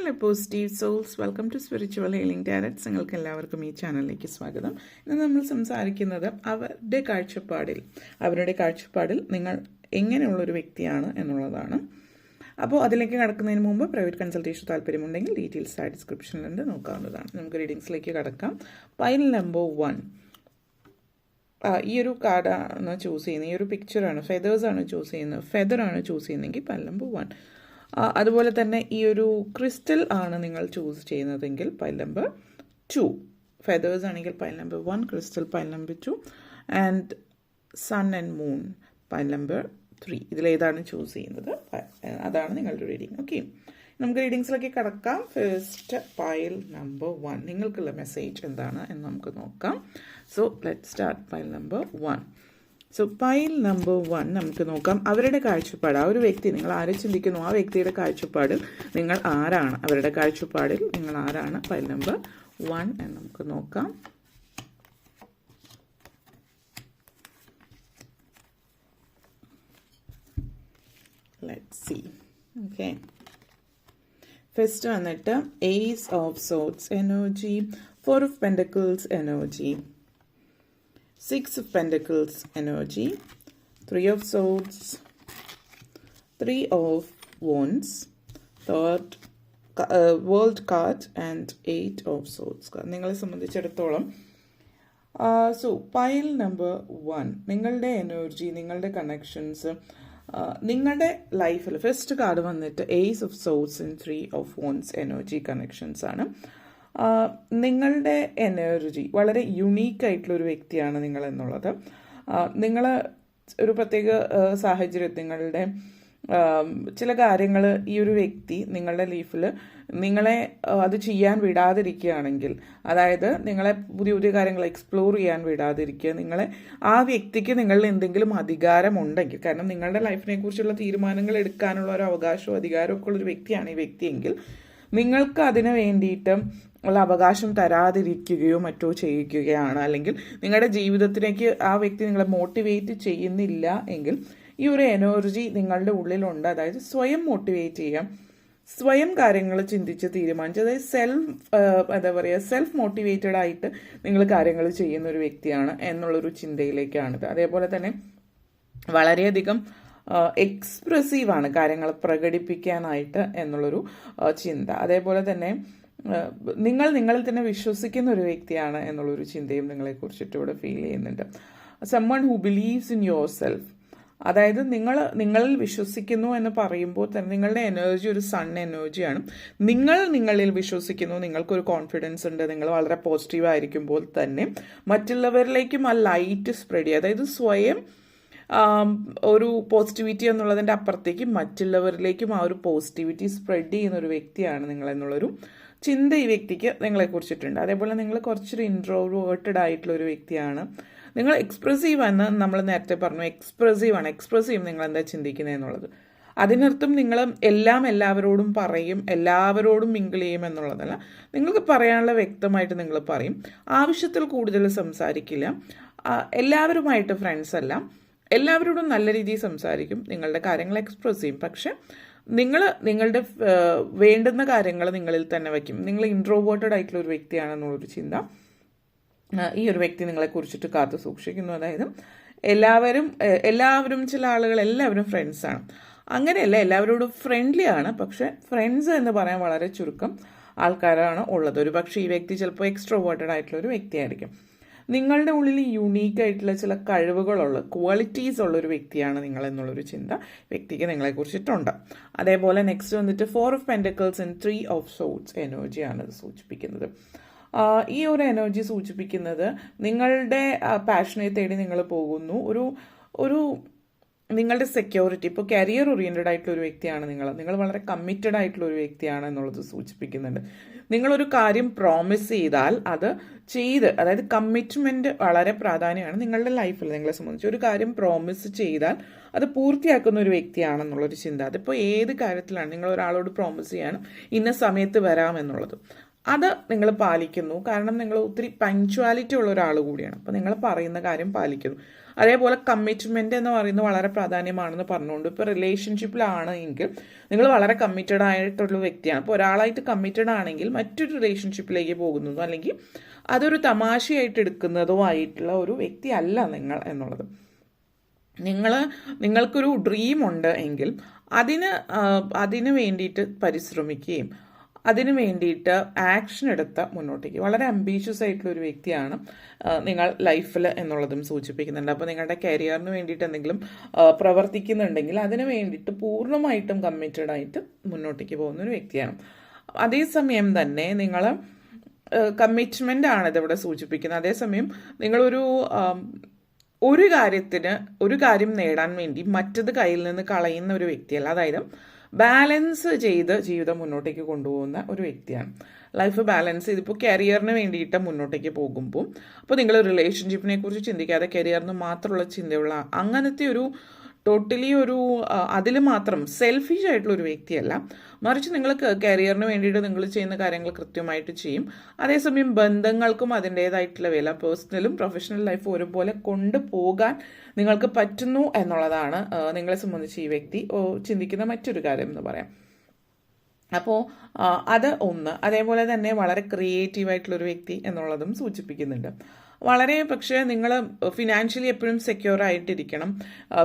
Hello positive souls, welcome to spiritual healing tarots. നിങ്ങൾക്ക് എല്ലാവർക്കും ഈ ചാനലിലേക്ക് സ്വാഗതം. ഇന്ന് നമ്മൾ സംസാരിക്കുന്നത് അവരുടെ കാഴ്ചപ്പാടിൽ നിങ്ങൾ എങ്ങനെയുള്ളൊരു വ്യക്തിയാണ് എന്നുള്ളതാണ്. അപ്പോൾ അതിലേക്ക് കടക്കുന്നതിന് മുമ്പ് പ്രൈവറ്റ് കൺസൾട്ടേഷൻ താല്പര്യമുണ്ടെങ്കിൽ ഡീറ്റെയിൽസ് ആ ഡിസ്ക്രിപ്ഷനിലുണ്ട്, നോക്കാവുന്നതാണ്. നമുക്ക് റീഡിങ്സിലേക്ക് കടക്കാം. Pile number 1. ഈ ഒരു കാർഡാണ് ചൂസ് ചെയ്യുന്നത്, ഈ ഒരു പിക്ചറാണ്, ഫെദേഴ്സാണ് ചൂസ് ചെയ്യുന്നത്, ഫെദറാണ് ചൂസ് ചെയ്യുന്നതെങ്കിൽ പൈൽ നമ്പർ 1. അതുപോലെ തന്നെ ഈ ഒരു ക്രിസ്റ്റൽ ആണ് നിങ്ങൾ ചൂസ് ചെയ്യുന്നതെങ്കിൽ പൈൽ നമ്പർ 2. ഫെദേഴ്സ് ആണെങ്കിൽ pile number 1, crystal pile number 2 and sun and moon pile number 3. ഇതിലേതാണ് ചൂസ് ചെയ്യുന്നത് അതാണ് നിങ്ങളുടെ റീഡിങ്. ഓക്കെ, നമുക്ക് റീഡിങ്സിലേക്ക് കടക്കാം. ഫസ്റ്റ് പൈൽ നമ്പർ 1, നിങ്ങൾക്കുള്ള മെസ്സേജ് എന്താണ് എന്ന് നമുക്ക് നോക്കാം. So let start pile number 1. So pile number 1 നമുക്ക് നോക്കാം. അവരുടെ കാഴ്ചപ്പാട്, ആ ഒരു വ്യക്തി, നിങ്ങൾ ആരെ ചിന്തിക്കുന്നു ആ വ്യക്തിയുടെ കാഴ്ചപ്പാടിൽ നിങ്ങൾ ആരാണ്, അവരുടെ കാഴ്ചപ്പാടിൽ നിങ്ങൾ ആരാണ്. പൈൽ നമ്പർ 1 എന്ന് നമുക്ക് നോക്കാം. Let's see. ഓക്കെ, ഫസ്റ്റ് വന്നിട്ട് ace of swords energy, 4 of pentacles energy, 6 of Pentacles energy, 3 of Swords, 3 of Wands, third World card and 8 of Swords card. നിങ്ങളെ സംബന്ധിച്ചിടത്തോളം സോ പൈൽ നമ്പർ 1, നിങ്ങളുടെ എനർജി, നിങ്ങളുടെ connections, നിങ്ങളുടെ ലൈഫിൽ ഫസ്റ്റ് കാർഡ് വന്നിട്ട് ace of swords and 3 of wands energy connections ആണ്. നിങ്ങളുടെ energy വളരെ യുണീക്കായിട്ടുള്ളൊരു വ്യക്തിയാണ് നിങ്ങൾ എന്നുള്ളത്. നിങ്ങൾ ഒരു പ്രത്യേക സാഹചര്യത്തിൽ നിങ്ങളുടെ ചില കാര്യങ്ങൾ ഈ ഒരു വ്യക്തി നിങ്ങളുടെ ലൈഫിൽ നിങ്ങളെ അത് ചെയ്യാൻ വിടാതിരിക്കുകയാണെങ്കിൽ, അതായത് നിങ്ങളെ പുതിയ പുതിയ കാര്യങ്ങൾ എക്സ്പ്ലോർ ചെയ്യാൻ വിടാതിരിക്കുക, നിങ്ങളെ ആ വ്യക്തിക്ക് നിങ്ങളിൽ എന്തെങ്കിലും അധികാരമുണ്ടെങ്കിൽ, കാരണം നിങ്ങളുടെ ലൈഫിനെ കുറിച്ചുള്ള തീരുമാനങ്ങൾ എടുക്കാനുള്ള ഒരു അവകാശവും അധികാരമൊക്കെ ഉള്ളൊരു വ്യക്തിയാണ് ഈ വ്യക്തിയെങ്കിൽ, നിങ്ങൾക്ക് അതിന് വേണ്ടിയിട്ട് ഉള്ള അവകാശം തരാതിരിക്കുകയോ മറ്റോ ചെയ്യിക്കുകയാണ്, അല്ലെങ്കിൽ നിങ്ങളുടെ ജീവിതത്തിലേക്ക് ആ വ്യക്തി നിങ്ങളെ മോട്ടിവേറ്റ് ചെയ്യുന്നില്ല എങ്കിൽ ഈ ഒരു എനർജി നിങ്ങളുടെ ഉള്ളിലുണ്ട്. അതായത് സ്വയം മോട്ടിവേറ്റ് ചെയ്യാം, സ്വയം കാര്യങ്ങൾ ചിന്തിച്ച് തീരുമാനിച്ച്, അതായത് സെൽഫ് മോട്ടിവേറ്റഡ് ആയിട്ട് നിങ്ങൾ കാര്യങ്ങൾ ചെയ്യുന്ന ഒരു വ്യക്തിയാണ് എന്നുള്ളൊരു ചിന്തയിലേക്കാണിത്. അതേപോലെ തന്നെ വളരെയധികം എക്സ്പ്രസീവാണ് കാര്യങ്ങൾ പ്രകടിപ്പിക്കാനായിട്ട് എന്നുള്ളൊരു ചിന്ത. അതേപോലെ തന്നെ നിങ്ങൾ നിങ്ങളിൽ തന്നെ വിശ്വസിക്കുന്ന ഒരു വ്യക്തിയാണ് എന്നുള്ളൊരു ചിന്തയും നിങ്ങളെക്കുറിച്ചിട്ട് ഇവിടെ ഫീൽ ചെയ്യുന്നുണ്ട്. Someone who believes in yourself, അതായത് നിങ്ങളിൽ വിശ്വസിക്കുന്നു എന്ന് പറയുമ്പോൾ തന്നെ നിങ്ങളുടെ എനർജി ഒരു സൺ എനർജിയാണ്. നിങ്ങളിൽ വിശ്വസിക്കുന്നു, നിങ്ങൾക്കൊരു കോൺഫിഡൻസ് ഉണ്ട്, നിങ്ങൾ വളരെ പോസിറ്റീവ് ആയിരിക്കുമ്പോൾ തന്നെ മറ്റുള്ളവരിലേക്കും ആ ലൈറ്റ് സ്പ്രെഡ് ചെയ്യുക, അതായത് സ്വയം ഒരു പോസിറ്റിവിറ്റി എന്നുള്ളതിൻ്റെ അപ്പുറത്തേക്ക് മറ്റുള്ളവരിലേക്കും ആ ഒരു പോസിറ്റിവിറ്റി സ്പ്രെഡ് ചെയ്യുന്ന ഒരു വ്യക്തിയാണ് നിങ്ങൾ എന്നുള്ളൊരു ചിന്ത ഈ വ്യക്തിക്ക് നിങ്ങളെക്കുറിച്ചിട്ടുണ്ട്. അതേപോലെ നിങ്ങൾ കുറച്ചൊരു ഇൻട്രോവേർട്ടഡ് ആയിട്ടുള്ള ഒരു വ്യക്തിയാണ്. നിങ്ങൾ എക്സ്പ്രസീവ് എന്ന് നമ്മൾ നേരത്തെ പറഞ്ഞു, എക്സ്പ്രസീവ് നിങ്ങൾ എന്താ ചിന്തിക്കുന്നത് എന്നുള്ളത്. അതിനർത്ഥം നിങ്ങൾ എല്ലാവരോടും പറയും, എല്ലാവരോടും മിങ്കിൾ ചെയ്യും എന്നുള്ളതല്ല. നിങ്ങൾക്ക് പറയാനുള്ള വ്യക്തമായിട്ട് നിങ്ങൾ പറയും, ആവശ്യത്തിൽ കൂടുതൽ സംസാരിക്കില്ല, എല്ലാവരുമായിട്ട് ഫ്രണ്ട്സ് അല്ല, എല്ലാവരോടും നല്ല രീതിയിൽ സംസാരിക്കും, നിങ്ങളുടെ കാര്യങ്ങൾ എക്സ്പ്രസ് ചെയ്യും. പക്ഷെ നിങ്ങളുടെ വേണ്ടുന്ന കാര്യങ്ങൾ നിങ്ങളിൽ തന്നെ വയ്ക്കും. നിങ്ങൾ ഇൻട്രോവേർട്ടഡ് ആയിട്ടുള്ള ഒരു വ്യക്തിയാണെന്നുള്ളൊരു ചിന്ത ഈ ഒരു വ്യക്തി നിങ്ങളെ കുറിച്ചിട്ട് കാത്തു സൂക്ഷിക്കുന്നു. അതായത് എല്ലാവരും ചില ആളുകൾ എല്ലാവരും ഫ്രണ്ട്സാണ്, അങ്ങനെയല്ല, എല്ലാവരോടും ഫ്രണ്ട്ലി ആണ്, പക്ഷെ ഫ്രണ്ട്സ് എന്ന് പറയാൻ വളരെ ചുരുക്കം ആൾക്കാരാണ് ഉള്ളത്. ഒരു പക്ഷേ ഈ വ്യക്തി ചിലപ്പോൾ എക്സ്ട്രോവേർട്ടഡ് ആയിട്ടുള്ള ഒരു വ്യക്തിയായിരിക്കും. നിങ്ങളുടെ ഉള്ളിൽ യുണീക്ക് ആയിട്ടുള്ള ചില കഴിവുകളുള്ള ക്വാളിറ്റീസ് ഉള്ളൊരു വ്യക്തിയാണ് നിങ്ങൾ എന്നുള്ളൊരു ചിന്ത വ്യക്തിക്ക് നിങ്ങളെക്കുറിച്ചിട്ടുണ്ട്. അതേപോലെ നെക്സ്റ്റ് വന്നിട്ട് 4 of pentacles and 3 of swords എനർജിയാണ് ഇത് സൂചിപ്പിക്കുന്നത്. ഈ ഒരു എനർജി സൂചിപ്പിക്കുന്നത് നിങ്ങളുടെ പാഷനെ തേടി നിങ്ങൾ പോകുന്നു, ഒരു നിങ്ങളുടെ സെക്യൂരിറ്റി, ഇപ്പോൾ കരിയർ ഓറിയൻറ്റഡ് ആയിട്ടുള്ള ഒരു വ്യക്തിയാണ് നിങ്ങൾ വളരെ കമ്മിറ്റഡ് ആയിട്ടുള്ള ഒരു വ്യക്തിയാണ് എന്നുള്ളത് സൂചിപ്പിക്കുന്നുണ്ട്. നിങ്ങളൊരു കാര്യം പ്രോമിസ് ചെയ്താൽ അത് ചെയ്ത്, അതായത് കമ്മിറ്റ്മെൻറ്റ് വളരെ പ്രാധാന്യമാണ് നിങ്ങളുടെ ലൈഫിൽ. നിങ്ങളെ സംബന്ധിച്ച് ഒരു കാര്യം പ്രോമിസ് ചെയ്താൽ അത് പൂർത്തിയാക്കുന്ന ഒരു വ്യക്തിയാണെന്നുള്ളൊരു ചിന്ത. അതിപ്പോൾ ഏത് കാര്യത്തിലാണ്, നിങ്ങൾ ഒരാളോട് പ്രോമിസ് ചെയ്യണം ഇന്ന സമയത്ത് വരാമെന്നുള്ളത്, അത് നിങ്ങൾ പാലിക്കുന്നു. കാരണം നിങ്ങൾ ഒത്തിരി പങ്ക്ച്വാലിറ്റി ഉള്ള ഒരാൾ കൂടിയാണ്. അപ്പോൾ നിങ്ങൾ പറയുന്ന കാര്യം പാലിക്കുന്നു. അതേപോലെ കമ്മിറ്റ്മെന്റ് എന്ന് പറയുന്നത് വളരെ പ്രാധാന്യമാണെന്ന് പറഞ്ഞുകൊണ്ട് ഇപ്പോൾ റിലേഷൻഷിപ്പിലാണ് എങ്കിൽ നിങ്ങൾ വളരെ കമ്മിറ്റഡ് ആയിട്ടുള്ള വ്യക്തിയാണ്. അപ്പോൾ ഒരാളായിട്ട് കമ്മിറ്റഡ് ആണെങ്കിൽ മറ്റൊരു റിലേഷൻഷിപ്പിലേക്ക് പോകുന്നതോ അല്ലെങ്കിൽ അതൊരു തമാശയായിട്ട് എടുക്കുന്നതോ ആയിട്ടുള്ള ഒരു വ്യക്തി അല്ല നിങ്ങൾ എന്നുള്ളത്. നിങ്ങൾക്കൊരു ഡ്രീം ഉണ്ട് എങ്കിൽ അതിന് വേണ്ടിയിട്ട് പരിശ്രമിക്കുകയും അതിനു വേണ്ടിയിട്ട് ആക്ഷൻ എടുത്ത് മുന്നോട്ടേക്ക് വളരെ അംബീഷ്യസ് ആയിട്ടുള്ള ഒരു വ്യക്തിയാണ് നിങ്ങൾ ലൈഫിൽ എന്നുള്ളതും സൂചിപ്പിക്കുന്നുണ്ട്. അപ്പോൾ നിങ്ങളുടെ കരിയറിന് വേണ്ടിയിട്ട് എന്തെങ്കിലും പ്രവർത്തിക്കുന്നുണ്ടെങ്കിൽ അതിന് വേണ്ടിയിട്ട് പൂർണ്ണമായിട്ടും കമ്മിറ്റഡ് ആയിട്ട് മുന്നോട്ടേക്ക് പോകുന്ന ഒരു വ്യക്തിയാണ്. അതേസമയം തന്നെ നിങ്ങൾ കമ്മിറ്റ്മെൻ്റ് ആണ് ഇതിവിടെ സൂചിപ്പിക്കുന്നത്. അതേസമയം നിങ്ങളൊരു ഒരു കാര്യം നേടാൻ വേണ്ടി മറ്റത് കയ്യിൽ നിന്ന് കളയുന്ന ഒരു വ്യക്തിയല്ല. അതായത് ബാലൻസ് ചെയ്ത് ജീവിതം മുന്നോട്ടേക്ക് കൊണ്ടുപോകുന്ന ഒരു വ്യക്തിയാണ്. ലൈഫ് ബാലൻസ് ചെയ്തിപ്പോൾ കരിയറിന് വേണ്ടിയിട്ട് മുന്നോട്ടേക്ക് പോകുമ്പോൾ അപ്പോൾ നിങ്ങൾ റിലേഷൻഷിപ്പിനെ കുറിച്ച് ചിന്തിക്കാതെ കരിയറിന് മാത്രമുള്ള ചിന്തയുള്ള അങ്ങനത്തെ ഒരു ടോട്ടലി അതിൽ മാത്രം സെൽഫിഷ് ആയിട്ടുള്ള ഒരു വ്യക്തിയല്ല. മറിച്ച് നിങ്ങൾ കരിയറിന് വേണ്ടിയിട്ട് നിങ്ങൾ ചെയ്യുന്ന കാര്യങ്ങൾ കൃത്യമായിട്ട് ചെയ്യും. അതേസമയം ബന്ധങ്ങൾക്കും അതിൻ്റേതായിട്ടുള്ള വില, പേഴ്സണലും പ്രൊഫഷണൽ ലൈഫും ഒരുപോലെ കൊണ്ടുപോകാൻ നിങ്ങൾക്ക് പറ്റുന്നു എന്നുള്ളതാണ് നിങ്ങളെ സംബന്ധിച്ച് ഈ വ്യക്തി ചിന്തിക്കുന്ന മറ്റൊരു കാര്യം എന്ന് പറയാം. അപ്പോൾ അത് ഒന്ന്. അതേപോലെ തന്നെ വളരെ ക്രിയേറ്റീവായിട്ടുള്ളൊരു വ്യക്തി എന്നുള്ളതും സൂചിപ്പിക്കുന്നുണ്ട്. പക്ഷേ നിങ്ങൾ ഫിനാൻഷ്യലി എപ്പോഴും സെക്യൂർ ആയിട്ടിരിക്കണം,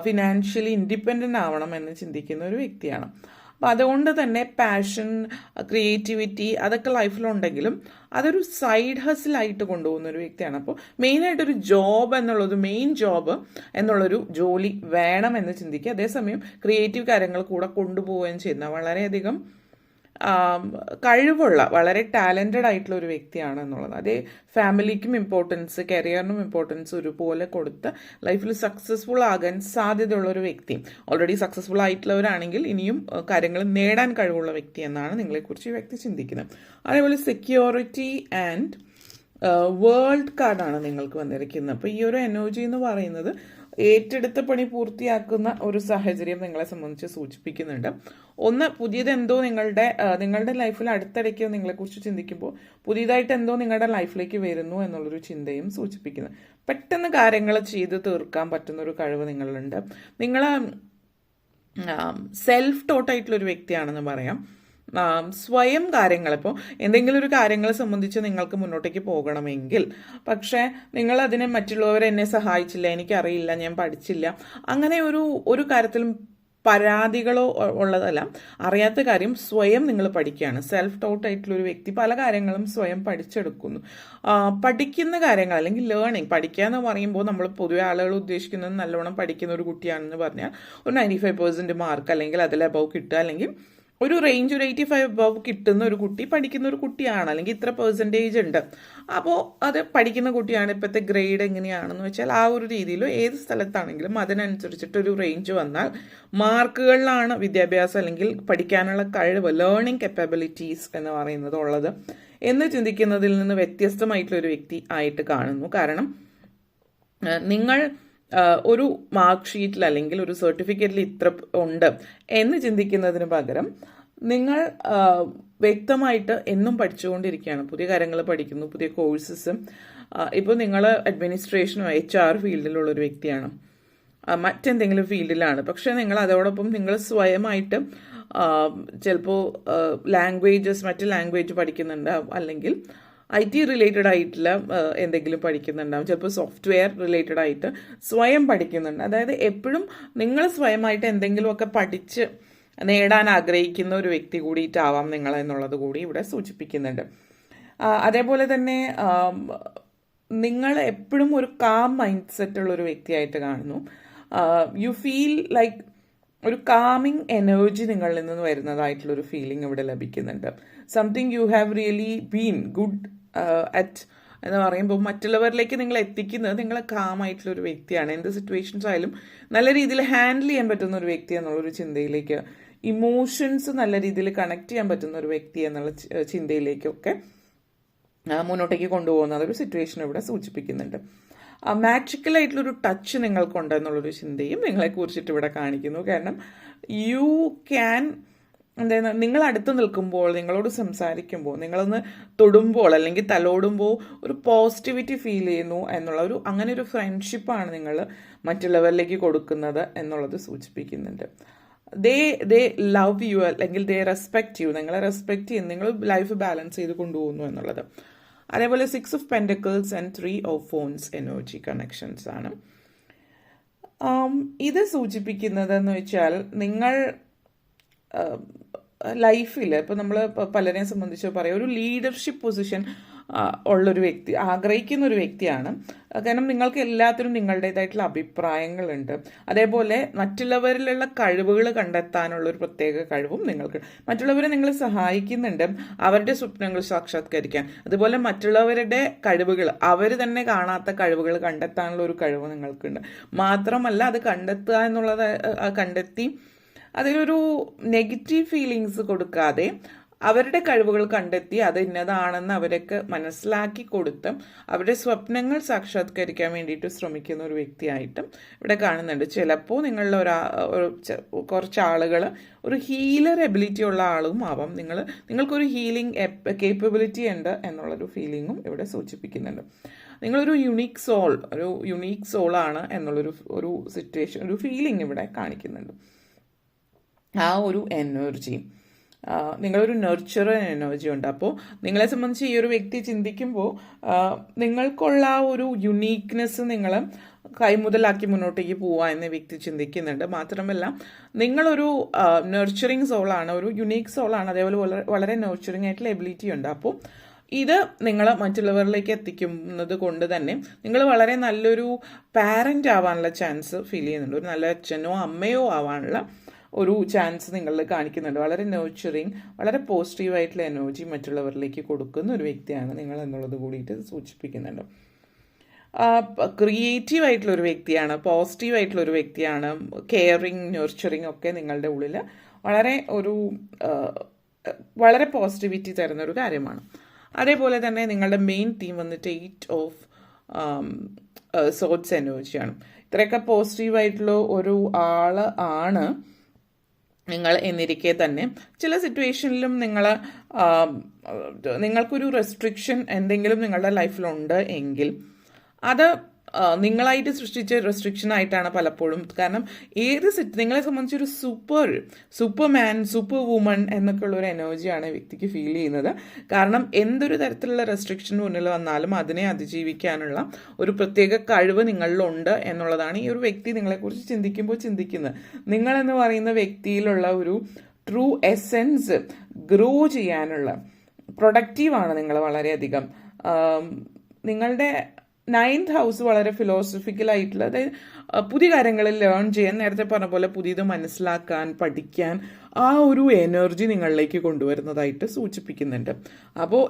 ഫിനാൻഷ്യലി ഇൻഡിപെൻഡൻ്റ് ആവണം എന്ന് ചിന്തിക്കുന്ന ഒരു വ്യക്തിയാണ്. അപ്പം അതുകൊണ്ട് തന്നെ പാഷൻ, ക്രിയേറ്റിവിറ്റി അതൊക്കെ ലൈഫിലുണ്ടെങ്കിലും അതൊരു സൈഡ് ഹസിലായിട്ട് കൊണ്ടുപോകുന്ന ഒരു വ്യക്തിയാണ്. അപ്പോൾ മെയിനായിട്ടൊരു മെയിൻ ജോബ് എന്നുള്ളൊരു ജോലി വേണമെന്ന് ചിന്തിക്കുക. അതേസമയം ക്രിയേറ്റീവ് കാര്യങ്ങൾ കൂടെ കൊണ്ടുപോവുകയും ചെയ്യുന്ന വളരെയധികം കഴിവുള്ള വളരെ ടാലൻറ്റഡ് ആയിട്ടുള്ള ഒരു വ്യക്തിയാണ് എന്നുള്ളത്. അതേ ഫാമിലിക്കും ഇമ്പോർട്ടൻസ്, കരിയറിനും ഇമ്പോർട്ടൻസ് ഒരുപോലെ കൊടുത്ത് ലൈഫിൽ സക്സസ്ഫുൾ ആകാൻ സാധ്യതയുള്ള ഒരു വ്യക്തി. ഓൾറെഡി സക്സസ്ഫുൾ ആയിട്ടുള്ളവരാണെങ്കിൽ ഇനിയും കാര്യങ്ങൾ നേടാൻ കഴിവുള്ള വ്യക്തി എന്നാണ് നിങ്ങളെക്കുറിച്ച് ഈ വ്യക്തി ചിന്തിക്കുന്നത്. അതേപോലെ സെക്യൂരിറ്റി ആൻഡ് വേൾഡ് കാർഡാണ് നിങ്ങൾക്ക് വന്നിരിക്കുന്നത്. അപ്പോൾ ഈ ഒരു എനർജി എന്ന് പറയുന്നത് ഏറ്റെടുത്ത പണി പൂർത്തിയാക്കുന്ന ഒരു സാഹചര്യം നിങ്ങളെ സംബന്ധിച്ച് സൂചിപ്പിക്കുന്നുണ്ട്. ഒന്ന്, പുതിയതെന്തോ നിങ്ങളുടെ ലൈഫിൽ അടുത്തിടയ്ക്ക് നിങ്ങളെക്കുറിച്ച് ചിന്തിക്കുമ്പോൾ പുതിയതായിട്ട് എന്തോ നിങ്ങളുടെ ലൈഫിലേക്ക് വരുന്നു എന്നുള്ളൊരു ചിന്തയും സൂചിപ്പിക്കുന്നു. പെട്ടെന്ന് കാര്യങ്ങൾ ചെയ്ത് തീർക്കാൻ പറ്റുന്ന ഒരു കഴിവ് നിങ്ങളുണ്ട്. നിങ്ങൾ സെൽഫ് ടോട്ടായിട്ടുള്ളൊരു വ്യക്തിയാണെന്ന് പറയാം. സ്വയം കാര്യങ്ങൾ, ഇപ്പോൾ എന്തെങ്കിലും ഒരു കാര്യങ്ങളെ സംബന്ധിച്ച് നിങ്ങൾക്ക് മുന്നോട്ടേക്ക് പോകണമെങ്കിൽ പക്ഷേ നിങ്ങളതിനെ മറ്റുള്ളവർ എന്നെ സഹായിച്ചില്ല, എനിക്കറിയില്ല, ഞാൻ പഠിച്ചില്ല, അങ്ങനെ ഒരു കാര്യത്തിലും പരാതികളോ ഉള്ളതല്ല. അറിയാത്ത കാര്യം സ്വയം നിങ്ങൾ പഠിക്കുകയാണ്. സെൽഫ് ടോട്ട് ആയിട്ടുള്ളൊരു വ്യക്തി പല കാര്യങ്ങളും സ്വയം പഠിച്ചെടുക്കുന്നു. പഠിക്കുന്ന കാര്യങ്ങൾ അല്ലെങ്കിൽ ലേണിംഗ്, പഠിക്കുക എന്ന് പറയുമ്പോൾ നമ്മൾ പൊതുവെ ആളുകൾ ഉദ്ദേശിക്കുന്നത് നല്ലോണം പഠിക്കുന്ന ഒരു കുട്ടിയാണെന്ന് പറഞ്ഞാൽ ഒരു 95% മാർക്ക് അല്ലെങ്കിൽ അതിൽ അബവ് കിട്ടുക, അല്ലെങ്കിൽ ഒരു റേഞ്ച് ഒരു 85 അബവ് കിട്ടുന്ന ഒരു കുട്ടി പഠിക്കുന്ന ഒരു കുട്ടിയാണ്, അല്ലെങ്കിൽ ഇത്ര പെർസെൻറ്റേജ് ഉണ്ട്, അപ്പോൾ അത് പഠിക്കുന്ന കുട്ടിയാണ്. ഇപ്പോഴത്തെ ഗ്രേഡ് എങ്ങനെയാണെന്ന് വെച്ചാൽ ആ ഒരു രീതിയിൽ ഏത് സ്ഥലത്താണെങ്കിലും അതിനനുസരിച്ചിട്ടൊരു റേഞ്ച് വന്നാൽ മാർക്കുകളിലാണ് വിദ്യാഭ്യാസം അല്ലെങ്കിൽ പഠിക്കാനുള്ള കഴിവ്, ലേണിംഗ് കപ്പാബിലിറ്റീസ് എന്ന് പറയുന്നത് ഉള്ളത് എന്ന് ചിന്തിക്കുന്നതിൽ നിന്ന് വ്യത്യസ്തമായിട്ടുള്ളൊരു വ്യക്തി ആയിട്ട് കാണുന്നു. കാരണം നിങ്ങൾ ഒരു മാർക്ക് ഷീറ്റിൽ അല്ലെങ്കിൽ ഒരു സർട്ടിഫിക്കറ്റിൽ ഇത്ര ഉണ്ട് എന്ന് ചിന്തിക്കുന്നതിന് പകരം നിങ്ങൾ വ്യക്തമായിട്ട് എന്നും പഠിച്ചുകൊണ്ടിരിക്കുകയാണ്. പുതിയ കാര്യങ്ങൾ പഠിക്കുന്നു, പുതിയ കോഴ്സസും. ഇപ്പോൾ നിങ്ങൾ അഡ്മിനിസ്ട്രേഷനോ HR ഫീൽഡിലുള്ളൊരു വ്യക്തിയാണ്, മറ്റെന്തെങ്കിലും ഫീൽഡിലാണ്, പക്ഷേ നിങ്ങൾ അതോടൊപ്പം നിങ്ങൾ സ്വയമായിട്ട് ചിലപ്പോൾ മറ്റ് ലാംഗ്വേജ് പഠിക്കുന്നുണ്ടാവും, അല്ലെങ്കിൽ IT റിലേറ്റഡ് ആയിട്ടുള്ള എന്തെങ്കിലും പഠിക്കുന്നുണ്ടാവും, ചിലപ്പോൾ സോഫ്റ്റ്വെയർ റിലേറ്റഡ് ആയിട്ട് സ്വയം പഠിക്കുന്നുണ്ട്. അതായത് എപ്പോഴും നിങ്ങൾ സ്വയമായിട്ട് എന്തെങ്കിലുമൊക്കെ പഠിച്ച് നേടാൻ ആഗ്രഹിക്കുന്ന ഒരു വ്യക്തി കൂടിയിട്ടാവാം നിങ്ങൾ എന്നുള്ളത് കൂടി ഇവിടെ സൂചിപ്പിക്കുന്നുണ്ട്. അതേപോലെ തന്നെ നിങ്ങൾ എപ്പോഴും ഒരു കാം മൈൻഡ് സെറ്റ് ഉള്ള ഒരു വ്യക്തിയായിട്ട് കാണുന്നു. യു ഫീൽ ലൈക്ക് ഒരു കാമിങ് എനർജി നിങ്ങളിൽ നിന്ന് വരുന്നതായിട്ടുള്ളൊരു ഫീലിംഗ് ഇവിടെ ലഭിക്കുന്നുണ്ട്. Something you have really been good at എന്ന് പറയുമ്പോൾ മറ്റുള്ളവരിലേക്ക് നിങ്ങൾ എത്തിക്കുന്നത് നിങ്ങൾ കാമായിട്ടുള്ളൊരു വ്യക്തിയാണ്. എന്ത് സിറ്റുവേഷൻസ് ആയാലും നല്ല രീതിയിൽ ഹാൻഡിൽ ചെയ്യാൻ പറ്റുന്ന ഒരു വ്യക്തി എന്നുള്ളൊരു ചിന്തയിലേക്ക്, ഇമോഷൻസ് നല്ല രീതിയിൽ കണക്ട് ചെയ്യാൻ പറ്റുന്ന ഒരു വ്യക്തി എന്നുള്ള ചിന്തയിലേക്കൊക്കെ മുന്നോട്ടേക്ക് കൊണ്ടുപോകുന്ന അതൊരു സിറ്റുവേഷൻ ഇവിടെ സൂചിപ്പിക്കുന്നുണ്ട്. മാജിക്കലായിട്ടുള്ളൊരു ടച്ച് നിങ്ങൾക്കുണ്ട് എന്നുള്ളൊരു ചിന്തയും നിങ്ങളെ കുറിച്ചിട്ട് ഇവിടെ കാണിക്കുന്നു. കാരണം യു ക്യാൻ എന്താ നിങ്ങൾ അടുത്ത് നിൽക്കുമ്പോൾ, നിങ്ങളോട് സംസാരിക്കുമ്പോൾ, നിങ്ങളൊന്ന് തൊടുമ്പോൾ അല്ലെങ്കിൽ തലോടുമ്പോൾ ഒരു പോസിറ്റിവിറ്റി ഫീൽ ചെയ്യുന്നു എന്നുള്ള അങ്ങനെ ഒരു ഫ്രണ്ട്ഷിപ്പാണ് നിങ്ങൾ മറ്റുള്ളവരിലേക്ക് കൊടുക്കുന്നത് എന്നുള്ളത് സൂചിപ്പിക്കുന്നുണ്ട്. ദേ ലവ് യു അല്ലെങ്കിൽ ദേ റെസ്പെക്റ്റ് യു, നിങ്ങളെ റെസ്പെക്റ്റ് ചെയ്യുന്നു, നിങ്ങൾ ലൈഫ് ബാലൻസ് ചെയ്ത് കൊണ്ടുപോകുന്നു എന്നുള്ളത്. അതേപോലെ 6 of Pentacles and 3 of Wands energy connections ആണ്. ഇത് സൂചിപ്പിക്കുന്നതെന്ന് വെച്ചാൽ നിങ്ങൾ ലൈഫിൽ ഇപ്പോൾ നമ്മൾ പലരെയും സംബന്ധിച്ച് പറയാം, ഒരു ലീഡർഷിപ്പ് പൊസിഷൻ ഉള്ളൊരു വ്യക്തി, ആഗ്രഹിക്കുന്ന ഒരു വ്യക്തിയാണ്. കാരണം നിങ്ങൾക്ക് എല്ലാത്തിനും നിങ്ങളുടേതായിട്ടുള്ള അഭിപ്രായങ്ങളുണ്ട്. അതേപോലെ മറ്റുള്ളവരിലുള്ള കഴിവുകൾ കണ്ടെത്താനുള്ള ഒരു പ്രത്യേക കഴിവും നിങ്ങൾക്ക്, മറ്റുള്ളവരെ നിങ്ങൾ സഹായിക്കുന്നുണ്ട് അവരുടെ സ്വപ്നങ്ങൾ സാക്ഷാത്കരിക്കാൻ. അതുപോലെ മറ്റുള്ളവരുടെ കഴിവുകൾ, അവർ തന്നെ കാണാത്ത കഴിവുകൾ കണ്ടെത്താനുള്ള ഒരു കഴിവ് നിങ്ങൾക്കുണ്ട്. മാത്രമല്ല അത് കണ്ടെത്തുക എന്നുള്ളത്, കണ്ടെത്തി അതിലൊരു നെഗറ്റീവ് ഫീലിങ്സ് കൊടുക്കാതെ അവരുടെ കഴിവുകൾ കണ്ടെത്തി അത് ഇന്നതാണെന്ന് അവരൊക്കെ മനസ്സിലാക്കി കൊടുത്ത് അവരുടെ സ്വപ്നങ്ങൾ സാക്ഷാത്കരിക്കാൻ വേണ്ടിയിട്ട് ശ്രമിക്കുന്ന ഒരു വ്യക്തിയായിട്ടും ഇവിടെ കാണുന്നുണ്ട്. ചിലപ്പോൾ നിങ്ങളുടെ കുറച്ച് ആളുകൾ ഒരു ഹീലർ എബിലിറ്റി ഉള്ള ആളും ആവാം. നിങ്ങൾക്കൊരു ഹീലിംഗ് കേപ്പബിലിറ്റി ഉണ്ട് എന്നുള്ളൊരു ഫീലിങ്ങും ഇവിടെ സൂചിപ്പിക്കുന്നുണ്ട്. നിങ്ങളൊരു യുണീക്ക് സോളാണ് എന്നുള്ളൊരു സിറ്റുവേഷൻ, ഒരു ഫീലിംഗ് ഇവിടെ കാണിക്കുന്നുണ്ട്. ആ ഒരു എനർജി, നിങ്ങളൊരു നെർച്ചറർ എനർജി ഉണ്ട്. അപ്പോൾ നിങ്ങളെ സംബന്ധിച്ച് ഈ ഒരു വ്യക്തി ചിന്തിക്കുമ്പോൾ നിങ്ങൾക്കുള്ള ആ ഒരു യുണീക്നെസ് നിങ്ങൾ കൈമുതലാക്കി മുന്നോട്ടേക്ക് പോവുക എന്ന് വ്യക്തി ചിന്തിക്കുന്നുണ്ട്. മാത്രമല്ല നിങ്ങളൊരു നെർച്ചറിങ് സോളാണ്, ഒരു യുണീക്ക് സോളാണ്. അതേപോലെ വളരെ നെർച്ചറിങ് ആയിട്ടുള്ള എബിലിറ്റി ഉണ്ട്. അപ്പോൾ ഇത് നിങ്ങൾ മറ്റുള്ളവരിലേക്ക് എത്തിക്കുന്നത് കൊണ്ട് തന്നെ നിങ്ങൾ വളരെ നല്ലൊരു പാരൻ്റ് ആവാനുള്ള ചാൻസ് ഫീൽ ചെയ്യുന്നുണ്ട്. ഒരു നല്ല അച്ഛനോ അമ്മയോ ആവാനുള്ള ഒരു ചാൻസ് നിങ്ങളിൽ കാണിക്കുന്നുണ്ട്. വളരെ നേർച്ചറിങ്, വളരെ പോസിറ്റീവായിട്ടുള്ള എനർജി മറ്റുള്ളവരിലേക്ക് കൊടുക്കുന്ന ഒരു വ്യക്തിയാണ് നിങ്ങൾ എന്നുള്ളത് കൂടിയിട്ട് സൂചിപ്പിക്കുന്നുണ്ട്. ക്രിയേറ്റീവ് ആയിട്ടുള്ള ഒരു വ്യക്തിയാണ്, പോസിറ്റീവ് ആയിട്ടുള്ള ഒരു വ്യക്തിയാണ്. കെയറിങ്, നെർച്ചറിങ് ഒക്കെ നിങ്ങളുടെ ഉള്ളിൽ വളരെ പോസിറ്റിവിറ്റി തരുന്ന ഒരു കാര്യമാണ്. അതേപോലെ തന്നെ നിങ്ങളുടെ മെയിൻ തീം വന്നിട്ട് 8 of Swords എനർജിയാണ്. ഇത്രയൊക്കെ പോസിറ്റീവായിട്ടുള്ള ഒരു ആള് ആണ് നിങ്ങൾ എന്നിരിക്കെ തന്നെ ചില സിറ്റുവേഷനിലും നിങ്ങൾക്കൊരു റെസ്ട്രിക്ഷൻ എന്തെങ്കിലും നിങ്ങളുടെ ലൈഫിലുണ്ട് എങ്കിൽ അത് നിങ്ങളായിട്ട് സൃഷ്ടിച്ച റെസ്ട്രിക്ഷൻ ആയിട്ടാണ് പലപ്പോഴും. കാരണം നിങ്ങളെ സംബന്ധിച്ചൊരു സൂപ്പർമാൻ, സൂപ്പർ വുമൺ എന്നൊക്കെയുള്ള ഒരു എനർജിയാണ് വ്യക്തിക്ക് ഫീൽ ചെയ്യുന്നത്. കാരണം എന്തൊരു തരത്തിലുള്ള റെസ്ട്രിക്ഷൻ മുന്നിൽ വന്നാലും അതിനെ അതിജീവിക്കാനുള്ള ഒരു പ്രത്യേക കഴിവ് നിങ്ങളിലുണ്ട് എന്നുള്ളതാണ് ഈ ഒരു വ്യക്തി നിങ്ങളെക്കുറിച്ച് ചിന്തിക്കുമ്പോൾ ചിന്തിക്കുന്നത്. നിങ്ങളെന്ന് പറയുന്ന വ്യക്തിയിലുള്ള ഒരു ട്രൂ എസെൻസ് ഗ്രോ ചെയ്യാനുള്ള പ്രൊഡക്റ്റീവാണ് നിങ്ങൾ വളരെയധികം. നിങ്ങളുടെ 9th ഹൗസ് വളരെ ഫിലോസഫിക്കലായിട്ടുള്ള, അതായത് പുതിയ കാര്യങ്ങൾ ലേൺ ചെയ്യാൻ, നേരത്തെ പറഞ്ഞ പോലെ പുതിയത് മനസ്സിലാക്കാൻ, പഠിക്കാൻ ആ ഒരു എനർജി നിങ്ങളിലേക്ക് കൊണ്ടുവരുന്നതായിട്ട് സൂചിപ്പിക്കുന്നുണ്ട്. അപ്പോൾ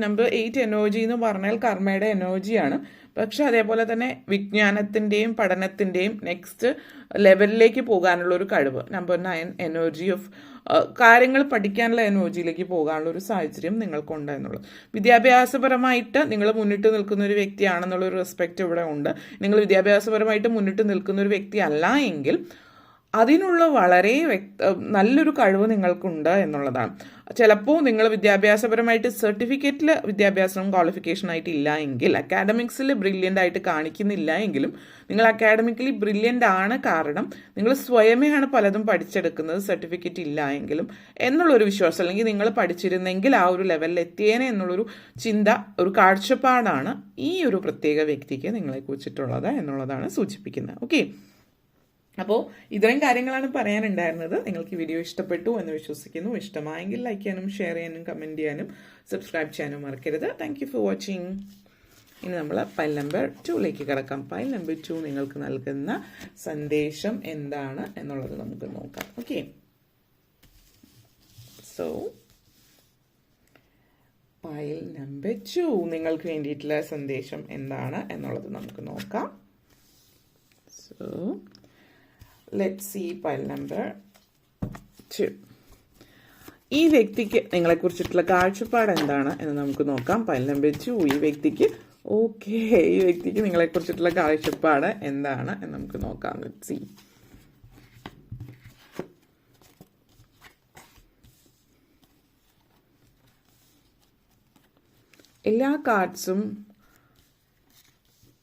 നമ്പർ 8 എനർജി എന്ന് പറഞ്ഞാൽ കർമ്മയുടെ എനർജിയാണ്. പക്ഷെ അതേപോലെ തന്നെ വിജ്ഞാനത്തിൻ്റെയും പഠനത്തിൻ്റെയും നെക്സ്റ്റ് ലെവലിലേക്ക് പോകാനുള്ള ഒരു കഴിവ്. നമ്പർ 9 എനർജി ഓഫ് കാര്യങ്ങൾ പഠിക്കാനുള്ള എനർജിയിലേക്ക് പോകാനുള്ള ഒരു സാഹചര്യം നിങ്ങൾക്കുണ്ട് എന്നുള്ളത്. വിദ്യാഭ്യാസപരമായിട്ട് നിങ്ങൾ മുന്നിട്ട് നിൽക്കുന്ന ഒരു വ്യക്തിയാണെന്നുള്ളൊരു റെസ്പെക്റ്റ് ഇവിടെ ഉണ്ട്. നിങ്ങൾ വിദ്യാഭ്യാസപരമായിട്ട് മുന്നിട്ട് നിൽക്കുന്ന ഒരു വ്യക്തി അല്ല എങ്കിൽ അതിനുള്ള വളരെ നല്ലൊരു കഴിവ് നിങ്ങൾക്കുണ്ട് എന്നുള്ളതാണ്. ചിലപ്പോൾ നിങ്ങൾ വിദ്യാഭ്യാസപരമായിട്ട് സർട്ടിഫിക്കറ്റിൽ വിദ്യാഭ്യാസം ക്വാളിഫിക്കേഷൻ ആയിട്ട് ഇല്ല എങ്കിൽ, അക്കാഡമിക്സിൽ ബ്രില്യൻ്റ് ആയിട്ട് കാണിക്കുന്നില്ല എങ്കിലും നിങ്ങൾ അക്കാഡമിക്കലി ബ്രില്യൻ്റ് ആണ്. കാരണം നിങ്ങൾ സ്വയമേയാണ് പലതും പഠിച്ചെടുക്കുന്നത്, സർട്ടിഫിക്കറ്റ് ഇല്ല എങ്കിലും എന്നുള്ളൊരു വിശ്വാസം, അല്ലെങ്കിൽ നിങ്ങൾ പഠിച്ചിരുന്നെങ്കിൽ ആ ഒരു ലെവലിൽ എത്തിയേനെ എന്നുള്ളൊരു ചിന്ത, ഒരു കാഴ്ചപ്പാടാണ് ഈ ഒരു പ്രത്യേക വ്യക്തിക്ക് നിങ്ങളെക്കുറിച്ചിട്ടുള്ളത് എന്നുള്ളതാണ് സൂചിപ്പിക്കുന്നത്. ഓക്കെ, അപ്പോൾ ഇത്രയും കാര്യങ്ങളാണ് പറയാനുണ്ടായിരുന്നത്. നിങ്ങൾക്ക് വീഡിയോ ഇഷ്ടപ്പെട്ടു എന്ന് വിശ്വസിക്കുന്നു. ഇഷ്ടമായെങ്കിൽ ലൈക്ക് ചെയ്യാനും ഷെയർ ചെയ്യാനും കമൻറ്റ് ചെയ്യാനും സബ്സ്ക്രൈബ് ചെയ്യാനും മറക്കരുത്. Thank you for watching. ഇനി നമ്മൾ പൈൽ നമ്പർ 2ലേക്ക് കിടക്കാം. പൈൽ നമ്പർ 2 നിങ്ങൾക്ക് നൽകുന്ന സന്ദേശം എന്താണ് എന്നുള്ളത് നമുക്ക് നോക്കാം. ഓക്കെ, സോ പൈൽ നമ്പർ 2 നിങ്ങൾക്ക് വേണ്ടിയിട്ടുള്ള സന്ദേശം എന്താണ് എന്നുള്ളത് നമുക്ക് നോക്കാം. So let's see pile number 2. ഈ വ്യക്തിക്ക് നിങ്ങളെക്കുറിച്ചിട്ടുള്ള കാഴ്ചപ്പാട് എന്താണ് എന്ന് നമുക്ക് നോക്കാം. പൈൽ നമ്പർ 2 ഈ വ്യക്തിക്ക് നിങ്ങളെക്കുറിച്ചിട്ടുള്ള കാഴ്ചപ്പാട് എന്താണ് എന്ന് നമുക്ക് നോക്കാം. let's see. എല്ലാ കാർഡ്സും